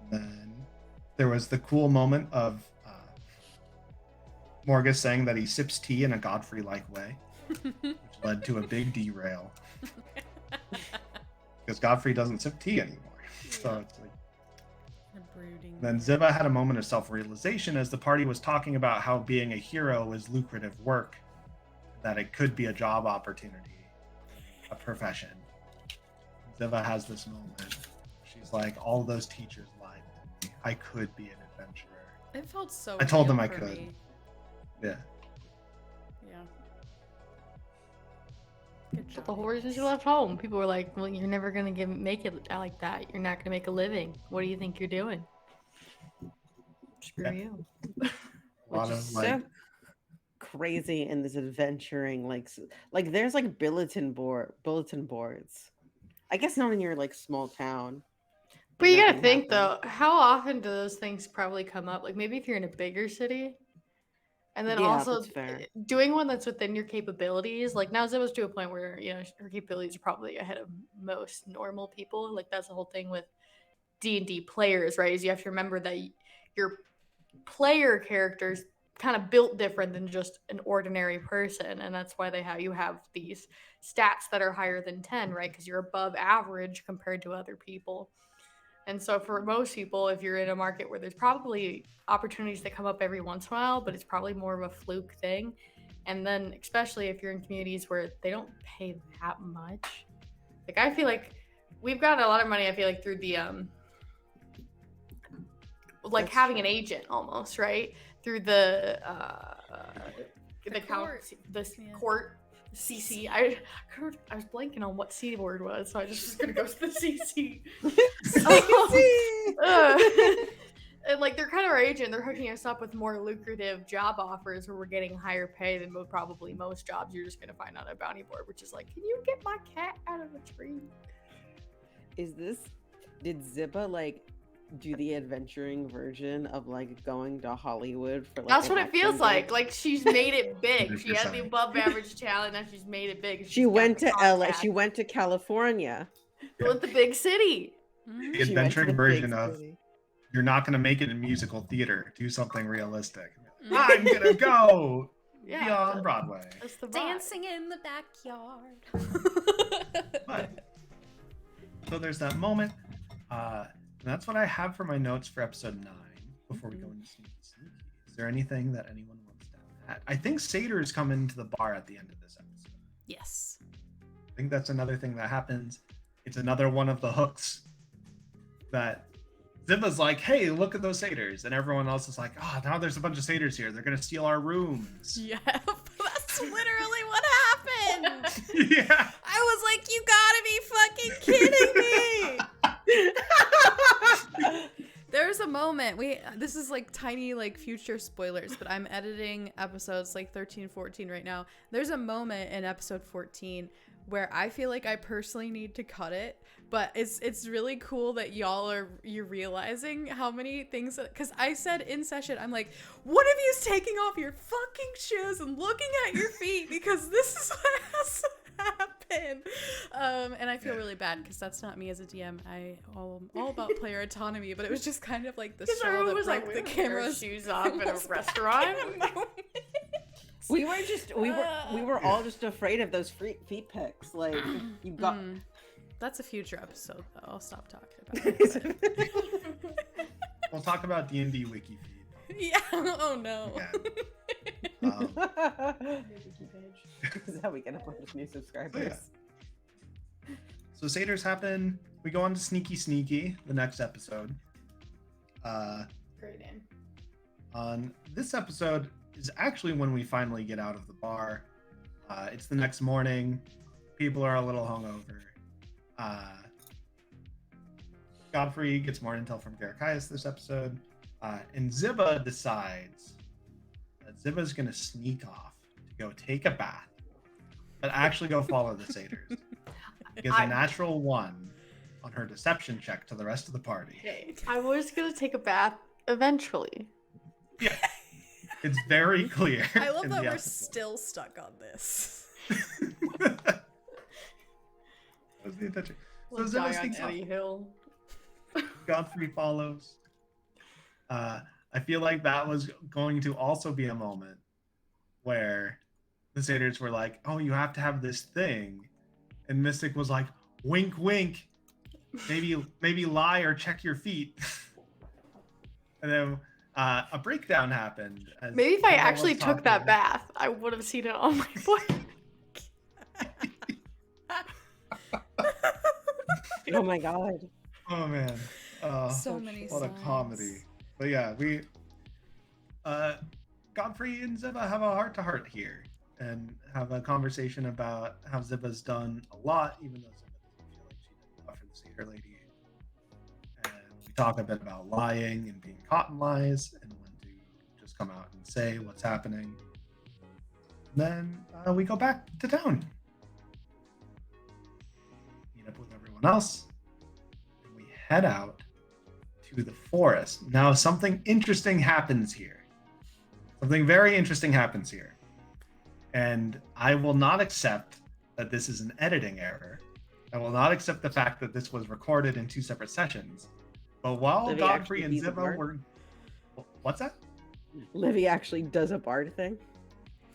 Then there was the cool moment of Morgus saying that he sips tea in a Godfrey-like way, which led to a big derail. Because Godfrey doesn't sip tea anymore. So it's like Brooding. Then Ziva had a moment of self-realization as the party was talking about how being a hero is lucrative work, that it could be a job opportunity, a profession. Ziva has this moment. She's like, all those teachers lied to me. I could be an adventurer. It felt so I told them real I for could. me. Yeah. Yeah. Good But job. the horror since you Alex. left home, people were like, "Well, you're never gonna make it like that. You're not gonna make a living. What do you think you're doing?" Screw Yeah. you. A lot Which of is like, so crazy in this adventuring, like there's like bulletin boards. I guess not in your like small town. But you gotta nothing think happens. though, how often do those things probably come up? Like maybe if you're in a bigger city, and then Yeah, also that's fair. doing one that's within your capabilities. Like now Ziva's to a point where her capabilities are probably ahead of most normal people. Like that's the whole thing with D&D players, right? Is you have to remember that your player characters kind of built different than just an ordinary person, and that's why you have these stats that are higher than 10, right? Because you're above average compared to other people. And so for most people, if you're in a market where there's probably opportunities that come up every once in a while, but it's probably more of a fluke thing. And then especially if you're in communities where they don't pay that much. Like I feel like we've got a lot of money, I feel like, through the like That's having true. an agent almost, right? Through the court. Yeah. court CC. I was blanking on what C word was, so I just was gonna go to the CC. And like they're kind of our agent. They're hooking us up with more lucrative job offers where we're getting higher pay than probably most jobs you're just gonna find on a bounty board, which is like, can you get my cat out of the tree? Did Ziba like do the adventuring version of like going to Hollywood for like That's an what it feels acting like. gig? Like she's made it big. She had the 100%. above average talent, now she's made it big. She went to LA. She went to California. with the big city. Mhm. the She went to adventuring the version big of city. you're not going to make it in musical theater. Do something realistic. Mhm. I'm going to go Yeah, beyond Broadway. That's the vibe. Dancing in the backyard. But, so there's that moment. And that's what I have for my notes for episode 9 before we go into Sneaky Sneaky. Is there anything that anyone wants to add? I think satyrs come into the bar at the end of this episode. Yes. I think that's another thing that happens. It's another one of the hooks that Ziva's like, hey, look at those satyrs. And everyone else is like, oh, now there's a bunch of satyrs here. They're going to steal our rooms. Yeah, that's literally what happened. Yeah. I was like, you gotta be fucking kidding me. There's a moment, this is like tiny like future spoilers, but I'm editing episodes like 13, 14 right now. There's a moment in episode 14 where I feel like I personally need to cut it, but it's really cool that you're realizing how many things, because I said in session, I'm like, one of you's taking off your fucking shoes and looking at your feet because this is what has to happen. And I feel really bad because that's not me as a DM. I'm all about player autonomy, but it was just kind of like the straw Everyone that was like, broke we the don't take our camera's shoes off at a restaurant. We were all just afraid of those feet pics. Like you got. That's a future episode, though. I'll stop talking about it. We'll talk about D&D wiki feed. Yeah. Oh no. Yeah. This is how we get a bunch of new subscribers. So satyrs happen. We go on to Sneaky Sneaky, the next episode. Great name. On this episode is actually when we finally get out of the bar. It's the next morning. People are a little hungover. Godfrey gets more intel from Garakias this episode. And Ziba decides that Ziba's going to sneak off to go take a bath, but actually go follow the satyrs. He gets a natural 1 on her deception check to the rest of the party. Okay. I was gonna take a bath eventually. Yeah. It's very clear. I love in that the we're episode. still stuck on this. That was the intention. So Like Ziba die on sneaks off. Eddie Hill. Godfrey follows. I feel like that was going to also be a moment where the satyrs were like, oh, you have to have this thing. And Mystic was like, wink, wink. Maybe lie or check your feet. And then a breakdown happened. As Maybe if I Ziba actually was took that talking- bath, I would have seen it on my board. Oh my god. Oh man. So So many true. What a signs. comedy. But yeah, we Godfrey and Ziba have a heart-to-heart here and have a conversation about how Ziba's done a lot, even though Ziba doesn't feel like she did enough for the Cedar Lady. And we talk a bit about lying and being caught in lies and when to just come out and say what's happening. And then we go back to town. Meet up with everyone else. And we head out to the forest. Now, something interesting happens here. Something very interesting happens here. And I will not accept that this is an editing error. I will not accept the fact that this was recorded in 2 separate sessions. But while Livy Godfrey actually and be the Ziba bard? were... What's that? Livy actually does a bard thing.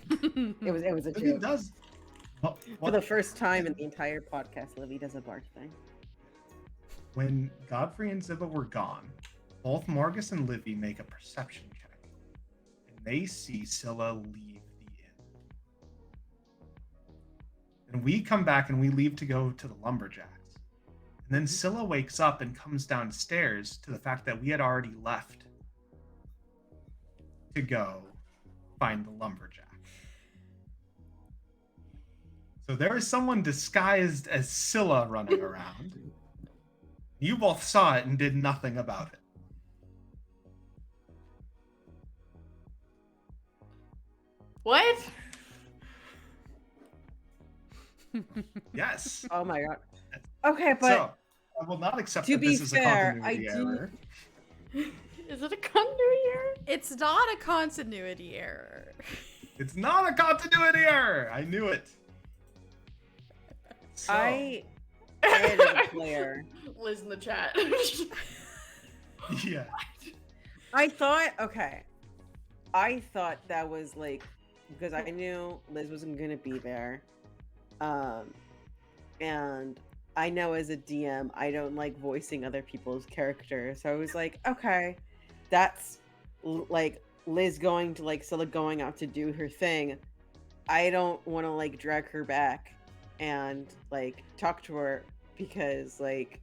It was a Livy joke. does. What? For the first time in the entire podcast, Livy does a bard thing. When Godfrey and Ziba were gone, both Morgus and Livy make a perception check. And they see Scylla leave the inn. And we come back and we leave to go to the lumberjacks. And then Scylla wakes up and comes downstairs to the fact that we had already left to go find the lumberjack. So there is someone disguised as Scylla running around. You both saw it and did nothing about it. What? Yes. Oh my god. Okay, but So I will not accept to that be this is fair, a continuity I do- error. Is it a continuity error? It's not a continuity error. It's not a continuity error. I knew it. So, I as a player, Liz in the chat. yeah. I thought that was like because I knew Liz wasn't gonna be there, and I know as a DM I don't like voicing other people's characters, so I was like, okay, that's like Liz going to like Scylla going out to do her thing. I don't want to like drag her back and like talk to her because like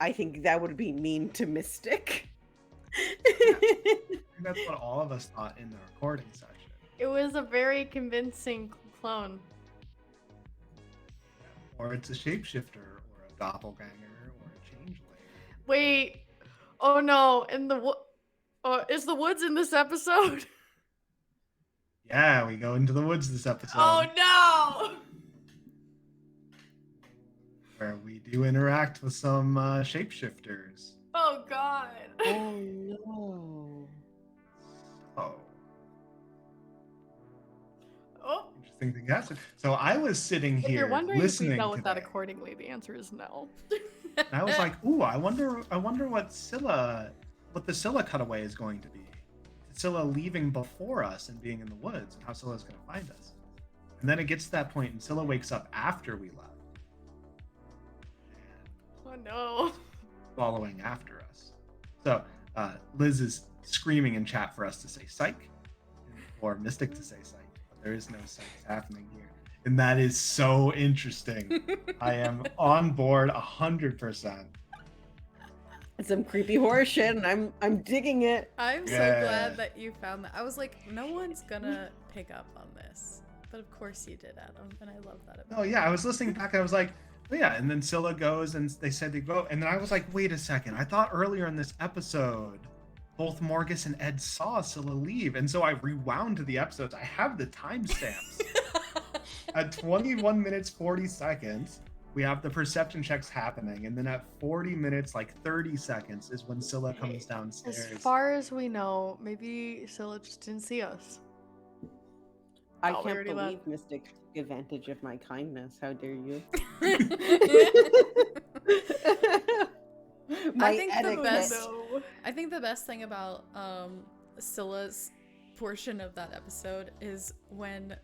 I think that would be mean to Mystic. I think that's what all of us thought in the recording session. It was a very convincing clone. Or it's a shapeshifter, or a doppelganger, or a changeling. Wait. Oh no. In the is the woods in this episode? Yeah, we go into the woods this episode. Oh no. Where we do interact with some shapeshifters. Oh god. Oh no. Oh, Oh. interesting thing happened. So I was sitting If here you're wondering if we listening dealt to with that that. accordingly, the answer is no. And I was like, ooh, I wonder what the Scylla cutaway is going to be. Scylla leaving before us and being in the woods, and how Scylla's going to find us. And then it gets to that point, and Scylla wakes up after we left, Oh no. following after us. So Liz is screaming in chat for us to say psych, or Mystic to say psych, but there is no psych happening here. And that is so interesting. I am on board 100%. It's some creepy horror shit, and I'm digging it. I'm so Yeah. glad that you found that. I was like, no one's gonna pick up on this. But of course you did, Adam, and I love that about Oh yeah, I was listening back. I was like, oh, yeah. And then Scylla goes, and they said they go. And then I was like, wait a second. I thought earlier in this episode, both Morgus and Ed saw Scylla leave, and so I rewound to the episodes. I have the timestamps. At 21 minutes 40 seconds, we have the perception checks happening, and then at 40 minutes like 30 seconds is when Scylla comes downstairs. As far as we know, maybe Scylla just didn't see us. I Oh, we can't already believe left. Mystic took advantage of my kindness. How dare you? I think the etiquette. best- No. I think the best thing about Scylla's portion of that episode is when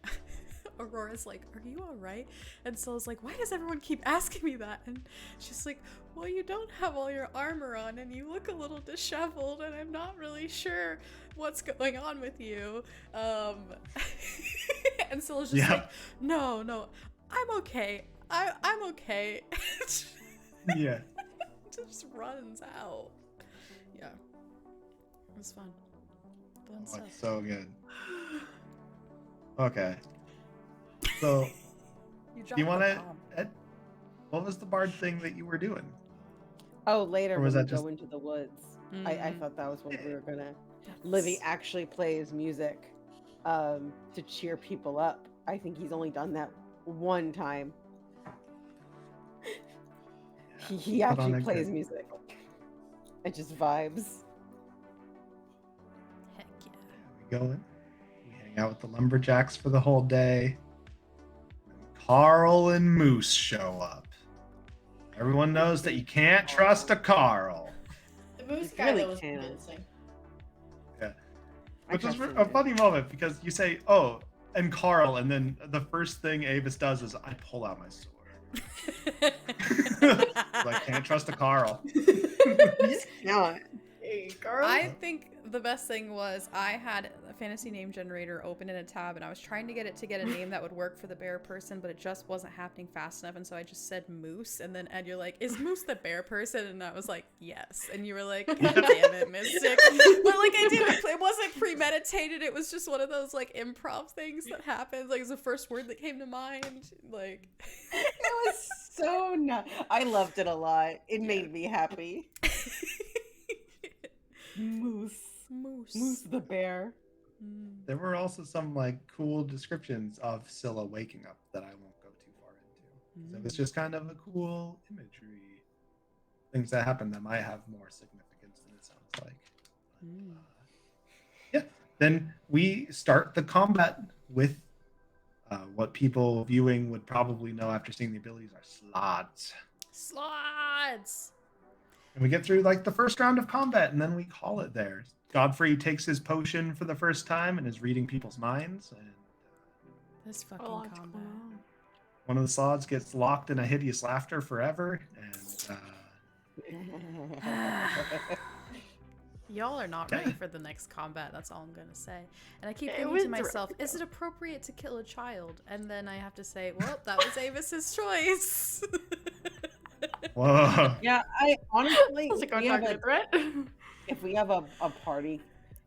Aurora's like, are you all right? And Scylla's like, why does everyone keep asking me that? And she's like, well, you don't have all your armor on and you look a little disheveled and I'm not really sure what's going on with you. And Scylla's just like, no, I'm okay. I'm okay. Yeah. Just runs out. Yeah. It was fun. Fun Oh, stuff. it's so good. Okay. So, You do you want dropped to? the bomb. What was the bard thing that you were doing? Oh, later Or when was we that just- go into the woods. I thought that was when we were gonna. That's- Livy actually plays music to cheer people up. I think he's only done that one time. He Put on actually a plays good- music. It just vibes. Heck yeah. We go in. We hang out with the lumberjacks for the whole day. And Carl and Moose show up. Everyone knows that you can't trust a Carl. The moose You guy really that was can. convincing. Yeah. I Which is trust him a too. funny moment because you say, oh, and Carl, and then the first thing Avis does is I pull out my sword. Like, can't trust a Carl. Yeah. Hey, girl. I think the best thing was I had a fantasy name generator open in a tab and I was trying to get it to get a name that would work for the bear person, but it just wasn't happening fast enough. And so I just said Moose. And then Ed, you're like, is Moose the bear person? And I was like, yes. And you were like, God damn it, Mystic. But like, I didn't, it wasn't premeditated. It was just one of those like improv things that happens. Like, it was the first word that came to mind. Like, It was so nice. I loved it a lot. It made me happy. Moose. Moose the bear. Mm. There were also some like cool descriptions of Scylla waking up that I won't go too far into. So it's just kind of a cool imagery. Things that happen that might have more significance than it sounds like. Mm. Yeah. Then we start the combat with what people viewing would probably know after seeing the abilities are slots. Slots. And we get through like the first round of combat and then we call it there. Godfrey takes his potion for the first time and is reading people's minds. And This fucking Oh, what's combat. going on? one of the slots gets locked in a hideous laughter forever. And Y'all are not Yeah. ready for the next combat, that's all I'm gonna say. And I keep It thinking was to myself, is it appropriate to kill a child? And then I have to say, well, that was Avis's choice. whoa. Yeah, I honestly, That's a we have targeted a- threat. if we have a party,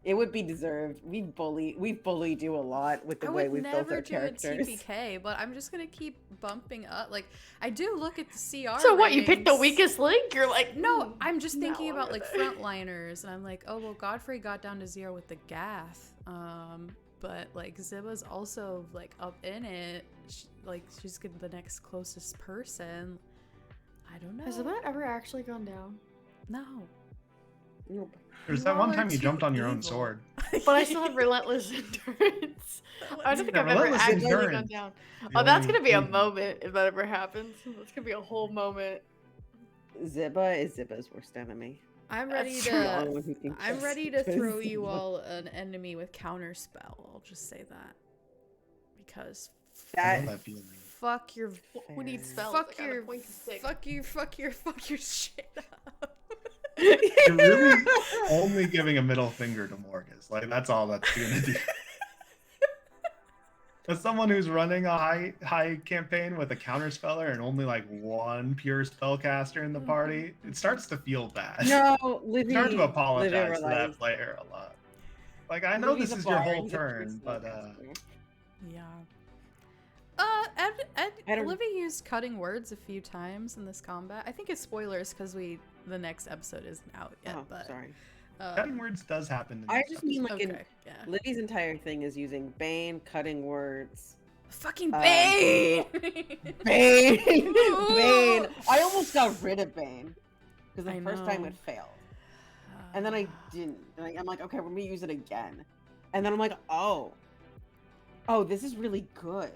it would be deserved. We bully do a lot with the I way would we've built never our do a characters. TPK, but I'm just gonna keep bumping up. Like, I do look at the CR So what? You picked the ratings. weakest link? You're like, No, I'm just no, thinking about over like there. frontliners, and I'm like, oh well, Godfrey got down to 0 with the Gath, but like Ziba's also like up in it. She's the next closest person. I don't know. Has that ever actually gone down? No. Nope. There's You that all one are time you too jumped on your own evil. sword. But I still have relentless endurance. I don't think Yeah, I've ever relentless actually gone endurance. down. The Oh, that's only gonna be a thing- moment if that ever happens. That's gonna be a whole moment. Ziba is Ziba's worst enemy. I'm That's ready true. The only to. one who can I'm trust ready to Ziba is throw you Ziba. all an enemy with counterspell. I'll just say that. Because I That know that feeling. fuck your We need Fair. spells. fuck I gotta your point to stick. fuck your shit up. You're really only giving a middle finger to Morgus. Like that's all that's gonna do. As someone who's running a high campaign with a counterspeller and only like one pure spellcaster in the party, it starts to feel bad. No, You Livy. start to Livy apologize to that realized- player a lot. Like I know Livy's this a is your bard, whole he's a pure turn, but spellcaster. Yeah. I don't- Olivia used cutting words a few times in this combat. I think it's spoilers because the next episode isn't out yet. Oh, but sorry. cutting words does happen. In I this just mean like okay, yeah. Livy's entire thing is using Bane, cutting words. Fucking Um, Bane. Bane! Bane! I almost got rid of Bane. Because the I first time know. it failed. And then I didn't. And I'm like, okay, we're gonna use it again. And then I'm like, oh, this is really good.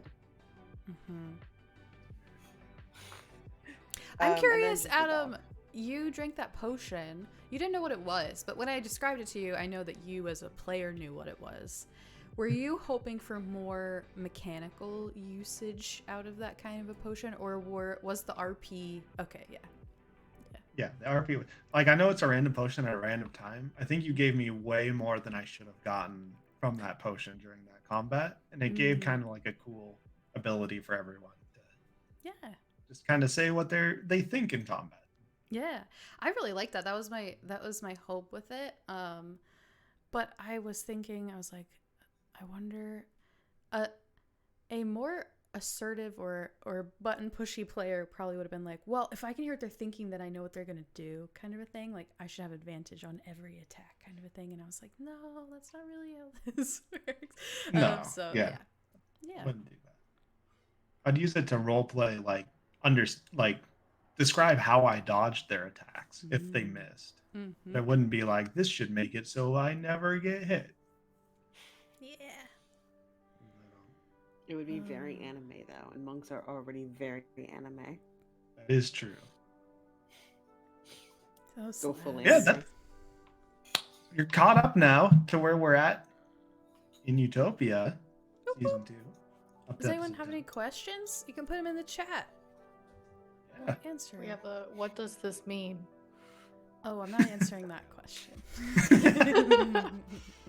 Mhm. and I'm then curious, just evolved. Adam. You drank that potion. You didn't know what it was, but when I described it to you, I know that you as a player knew what it was. Were you hoping for more mechanical usage out of that kind of a potion, or was the RP okay? Yeah. Yeah, the RP. Like, I know it's a random potion at a random time. I think you gave me way more than I should have gotten from that potion during that combat, and it gave kind of like a cool ability for everyone to just kind of say what they think in combat. Yeah, I really like that. That was my hope with it. But I was thinking, I was like, I wonder, a more assertive or button pushy player probably would have been like, well, if I can hear what they're thinking, then I know what they're gonna do, kind of a thing. Like, I should have advantage on every attack, kind of a thing. And I was like, no, that's not really how this works. No, Yeah. Wouldn't do that. I'd use it to role play, like describe how I dodged their attacks if they missed. Mm-hmm. It wouldn't be like, this should make it so I never get hit. Yeah. It would be very anime though, and monks are already very anime. That is true. Go full Yeah, anime. you're caught up now to where we're at in Utopia, season 2. Does anyone have any questions? You can put them in the chat. Yeah. I'll answer. We have a what does this mean? Oh, I'm not answering that question.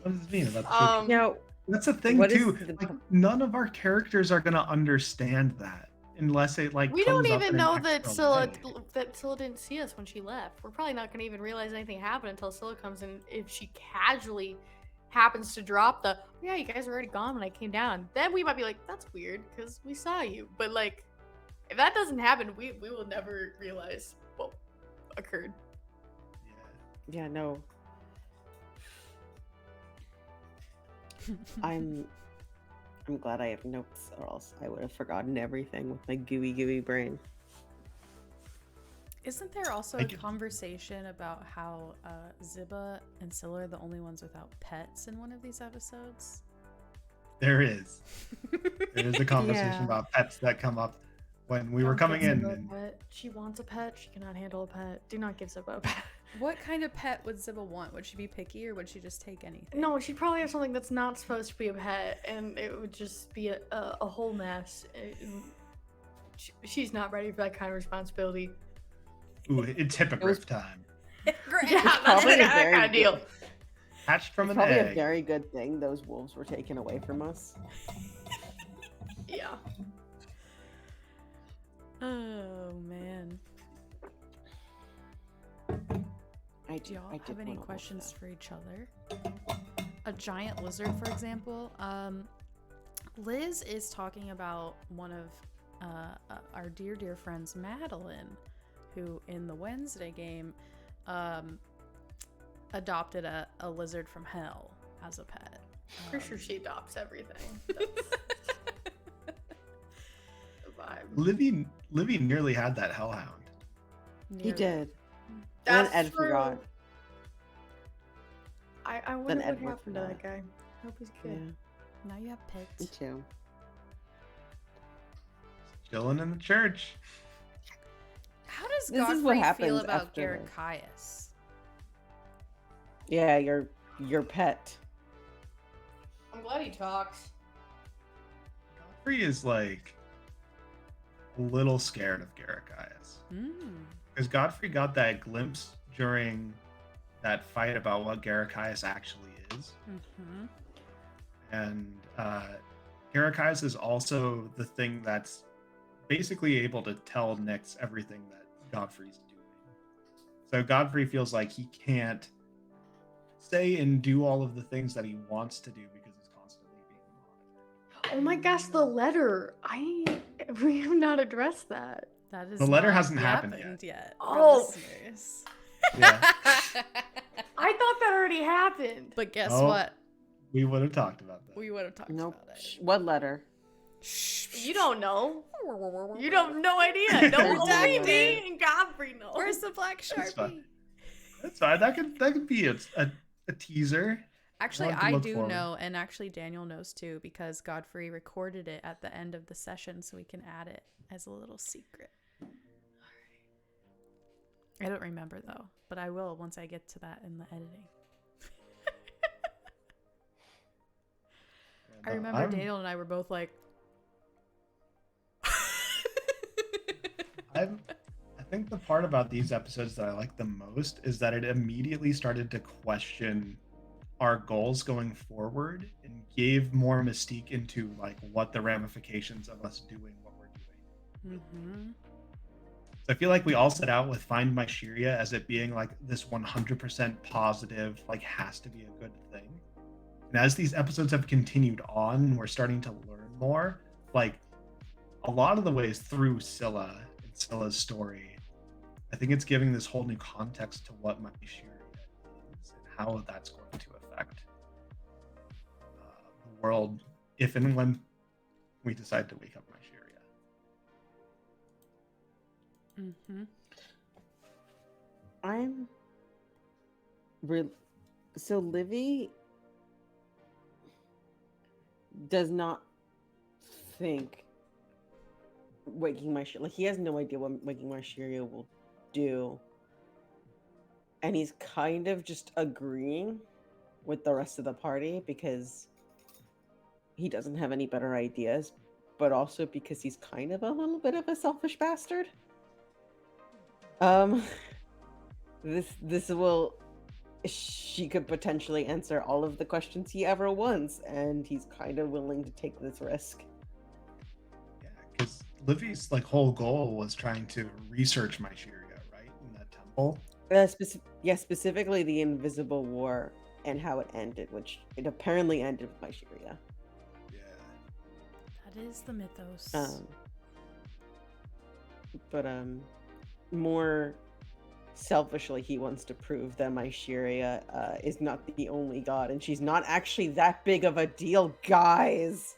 What does it mean about Now, that's the thing what is too. the- Like, none of our characters are gonna understand that unless it like. We comes don't up even in an know that extra Scylla way. didn't see us when she left. We're probably not gonna even realize anything happened until Scylla comes in. If she casually happens to drop the yeah, you guys were already gone when I came down, then we might be like, that's weird because we saw you. But like, if that doesn't happen, we will never realize what occurred. yeah, no. I'm glad I have notes, or else I would have forgotten everything with my gooey brain. Isn't there also Thank a you. conversation about how Ziba and Scylla are the only ones without pets in one of these episodes? There is. There is a conversation Yeah. about pets that come up when we were Don't coming give in. Ziba a And pet. She wants a pet. She cannot handle a pet. Do not give Ziba a pet. What kind of pet would Ziba want? Would she be picky or would she just take anything? No, she'd probably have something that's not supposed to be a pet, and it would just be a whole mess. She's not ready for that kind of responsibility. ooh, it's hippogriff time. Great. Yeah, that's probably a that very kind of deal. good- Hatched from It's an probably a egg. very good thing those wolves were taken away from us. Yeah. Oh man. Do y'all have any questions for each other? A giant lizard, for example. Liz is talking about one of our dear friends, Madeline, who in the Wednesday game adopted a lizard from hell as a pet. Pretty sure she adopts everything. That's the vibe. Livy nearly had that hellhound. He did. That's and Ed true. forgot. I wonder what Edward happened to forgot. that guy. Hope he's Yeah, good. Now you have me pets. too. Chilling in the church. How does This is what Godfrey feel happens about after- Garricaius? Yeah, your pet. I'm glad he talks. Godfrey is like a little scared of Garricaius. Because Godfrey got that glimpse during that fight about what Garricaius actually is. Mm-hmm. And Garricaius is also the thing that's basically able to tell Nyx everything that Godfrey's doing. So Godfrey feels like he can't say and do all of the things that he wants to do because he's constantly being monitored. Oh my gosh, the letter. We have not addressed that. That is The letter not hasn't happened yet. Oh. For listeners. Yeah, I thought that already happened. But guess Oh. what? we would have talked about that. We would have talked Nope. about it. What letter? You don't know. You don't no idea. No, only Redacted. me and Godfrey know. Where's the black That's fine. Sharpie? That's fine. That could be a teaser. Actually, One to I look do forward. know, and actually Daniel knows too, because Godfrey recorded it at the end of the session, so we can add it as a little secret. I don't remember though, but I will once I get to that in the editing. I remember Daniel and I were both like, I think the part about these episodes that I like the most is that it immediately started to question our goals going forward and gave more mystique into like what the ramifications of us doing what we're doing. mm-hmm. So I feel like we all set out with Find My Shiria as it being like this 100% positive, like has to be a good thing. And as these episodes have continued on, we're starting to learn more. Like a lot of the ways through Scylla and Scylla's story, I think it's giving this whole new context to what My Shiria is and how that's going to affect the world if and when we decide to wake up My Shiria. Mm-hmm. So Livy does not think waking my like he has no idea what waking my Shiria will do, and he's kind of just agreeing with the rest of the party because he doesn't have any better ideas, but also because he's kind of a little bit of a selfish bastard. This will she could potentially answer all of the questions he ever wants, and he's kind of willing to take this risk. Yeah, because Livy's like whole goal was trying to research My Shiria, right, in that temple. Specifically the Invisible War and how it ended, which it apparently ended with My Shiria. Yeah. That is the mythos. But more selfishly, he wants to prove that My Shiria is not the only god, and she's not actually that big of a deal, guys.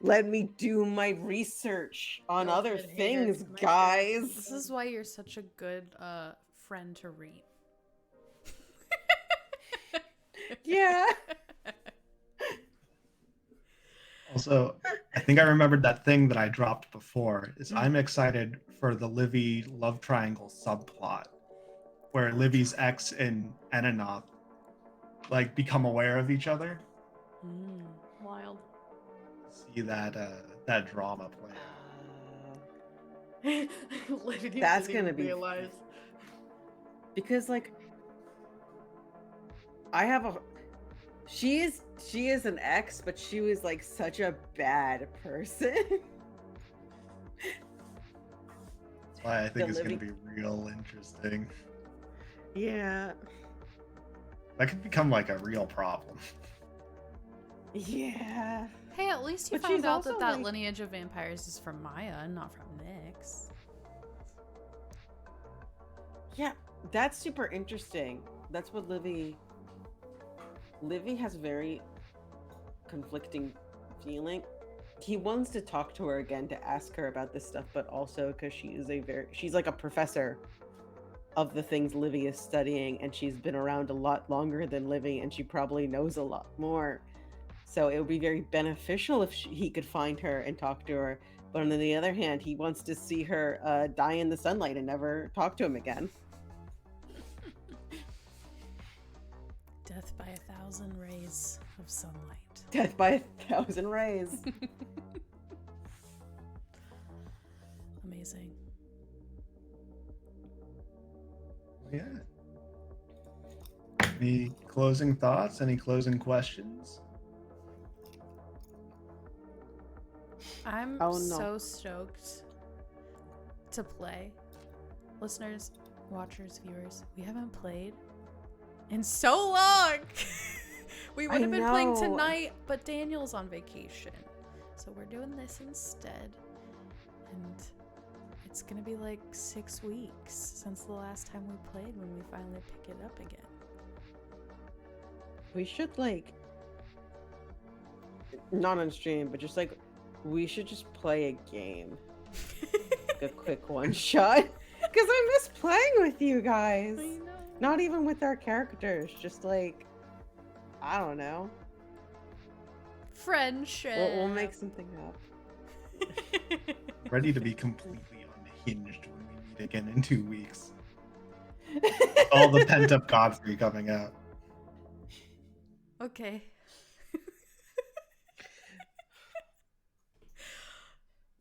Let me do my research on other things, guys. This is why you're such a good friend to read. Yeah. Also, I think I remembered that thing that I dropped before. Is I'm excited for the Livy love triangle subplot, where Livy's ex and Enanoth like become aware of each other. Wild. See that that drama play. That's gonna be realize. Because like I have a she is an ex, but she was like such a bad person. That's why I think it's gonna be real interesting. Yeah. That could become like a real problem. Yeah. Hey, at least you found out that that lineage of vampires is from Maya and not from Nyx. Yeah, that's super interesting. That's what Livy has very conflicting feeling. He wants to talk to her again to ask her about this stuff, but also because she's like a professor of the things Livy is studying, and she's been around a lot longer than Livy, and she probably knows a lot more. So it would be very beneficial if he could find her and talk to her. But on the other hand, he wants to see her die in the sunlight and never talk to him again. Death by 1,000 rays of sunlight. Death by 1,000 rays. Amazing. Yeah. Any closing thoughts? Any closing questions? I'm so stoked to play. Listeners, watchers, viewers, we haven't played in so long. We would have been playing tonight, but Daniel's on vacation. So we're doing this instead. And it's going to be like 6 weeks since the last time we played when we finally pick it up again. We should like, not on stream, but just like, we should just play a game. Like a quick one shot. Because I miss playing with you guys. I know. Not even with our characters. Just like, I don't know. Friendship. We'll make something up. Ready to be completely unhinged when we meet again in 2 weeks. All the pent-up Godfrey coming out. Okay.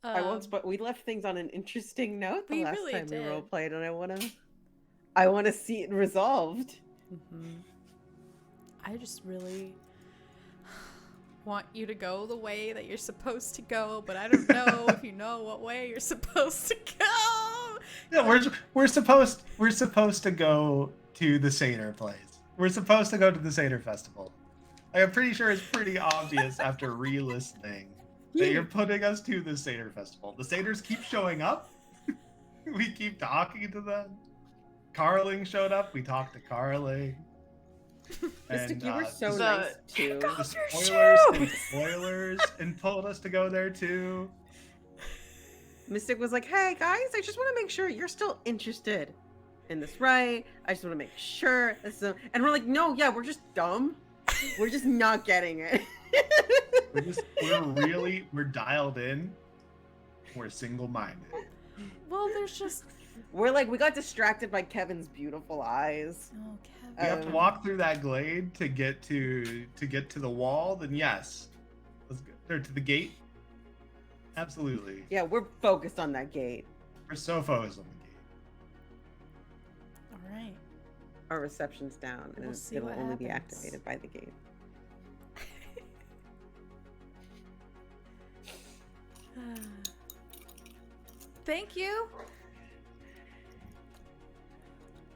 I won't. But we left things on an interesting note the We last really time we did. role played, and I wanna see it resolved. I just really want you to go the way that you're supposed to go, but I don't know if you know what way you're supposed to go. Yeah, we're supposed to go to the Seder place. We're supposed to go to the Seder festival. I'm pretty sure it's pretty obvious after re-listening that you're putting us to the Seder festival. The Seders keep showing up. We keep talking to them. Carling showed up. We talked to Carling. Mystic, you were so the- nice too. The spoilers and told us to go there too. Mystic was like, "Hey guys, I just want to make sure you're still interested in this, right? I just want to make sure." And we're like, "No, yeah, we're just dumb. We're just not getting it." We're dialed in. We're single-minded. Well, there's just We're like, we got distracted by Kevin's beautiful eyes. oh, Kevin. We have to walk through that glade to get to the wall. Then yes, let's go there to the gate. Absolutely. Yeah, we're focused on that gate. We're so focused on the gate. All right. Our reception's down, and We'll see it'll what only be happens. activated by the gate. Thank you.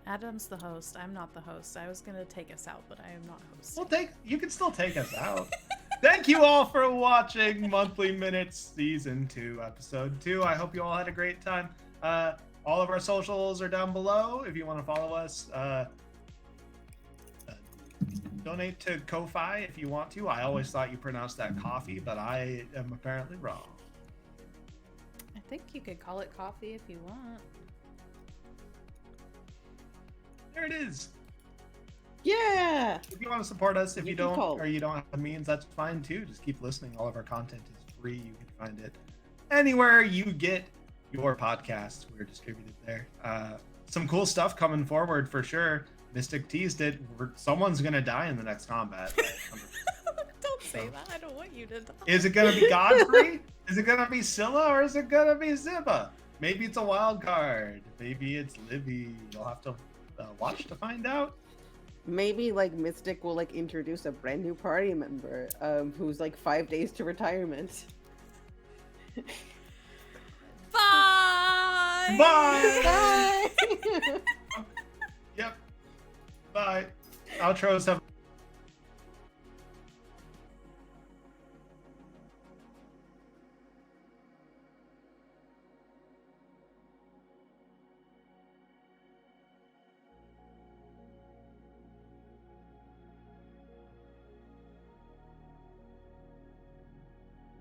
Adam's the host. I'm not the host. I was gonna take us out, but I am not hosting. Well, you can still take us out. Thank you all for watching Monthly Minutes Season 2, Episode 2. I hope you all had a great time. All of our socials are down below if you want to follow us. Donate to Ko-Fi if you want to. I always thought you pronounced that coffee, but I am apparently wrong. I think you could call it coffee if you want. There it is. Yeah. If you want to support us, if You you can don't, call. or you don't have the means, that's fine too. Just keep listening. All of our content is free. You can find it anywhere you get your podcasts. We're distributed there. Some cool stuff coming forward for sure. Mystic teased it. Someone's gonna die in the next combat. Don't say that. I don't want you to die. Is it gonna be Godfrey? Is it gonna be Scylla, or is it gonna be Ziba? Maybe it's a wild card. Maybe it's Libby. You'll have to watch to find out. Maybe like Mystic will like introduce a brand new party member who's like 5 days to retirement. Bye. Bye. Bye. Yep. Bye. Outros have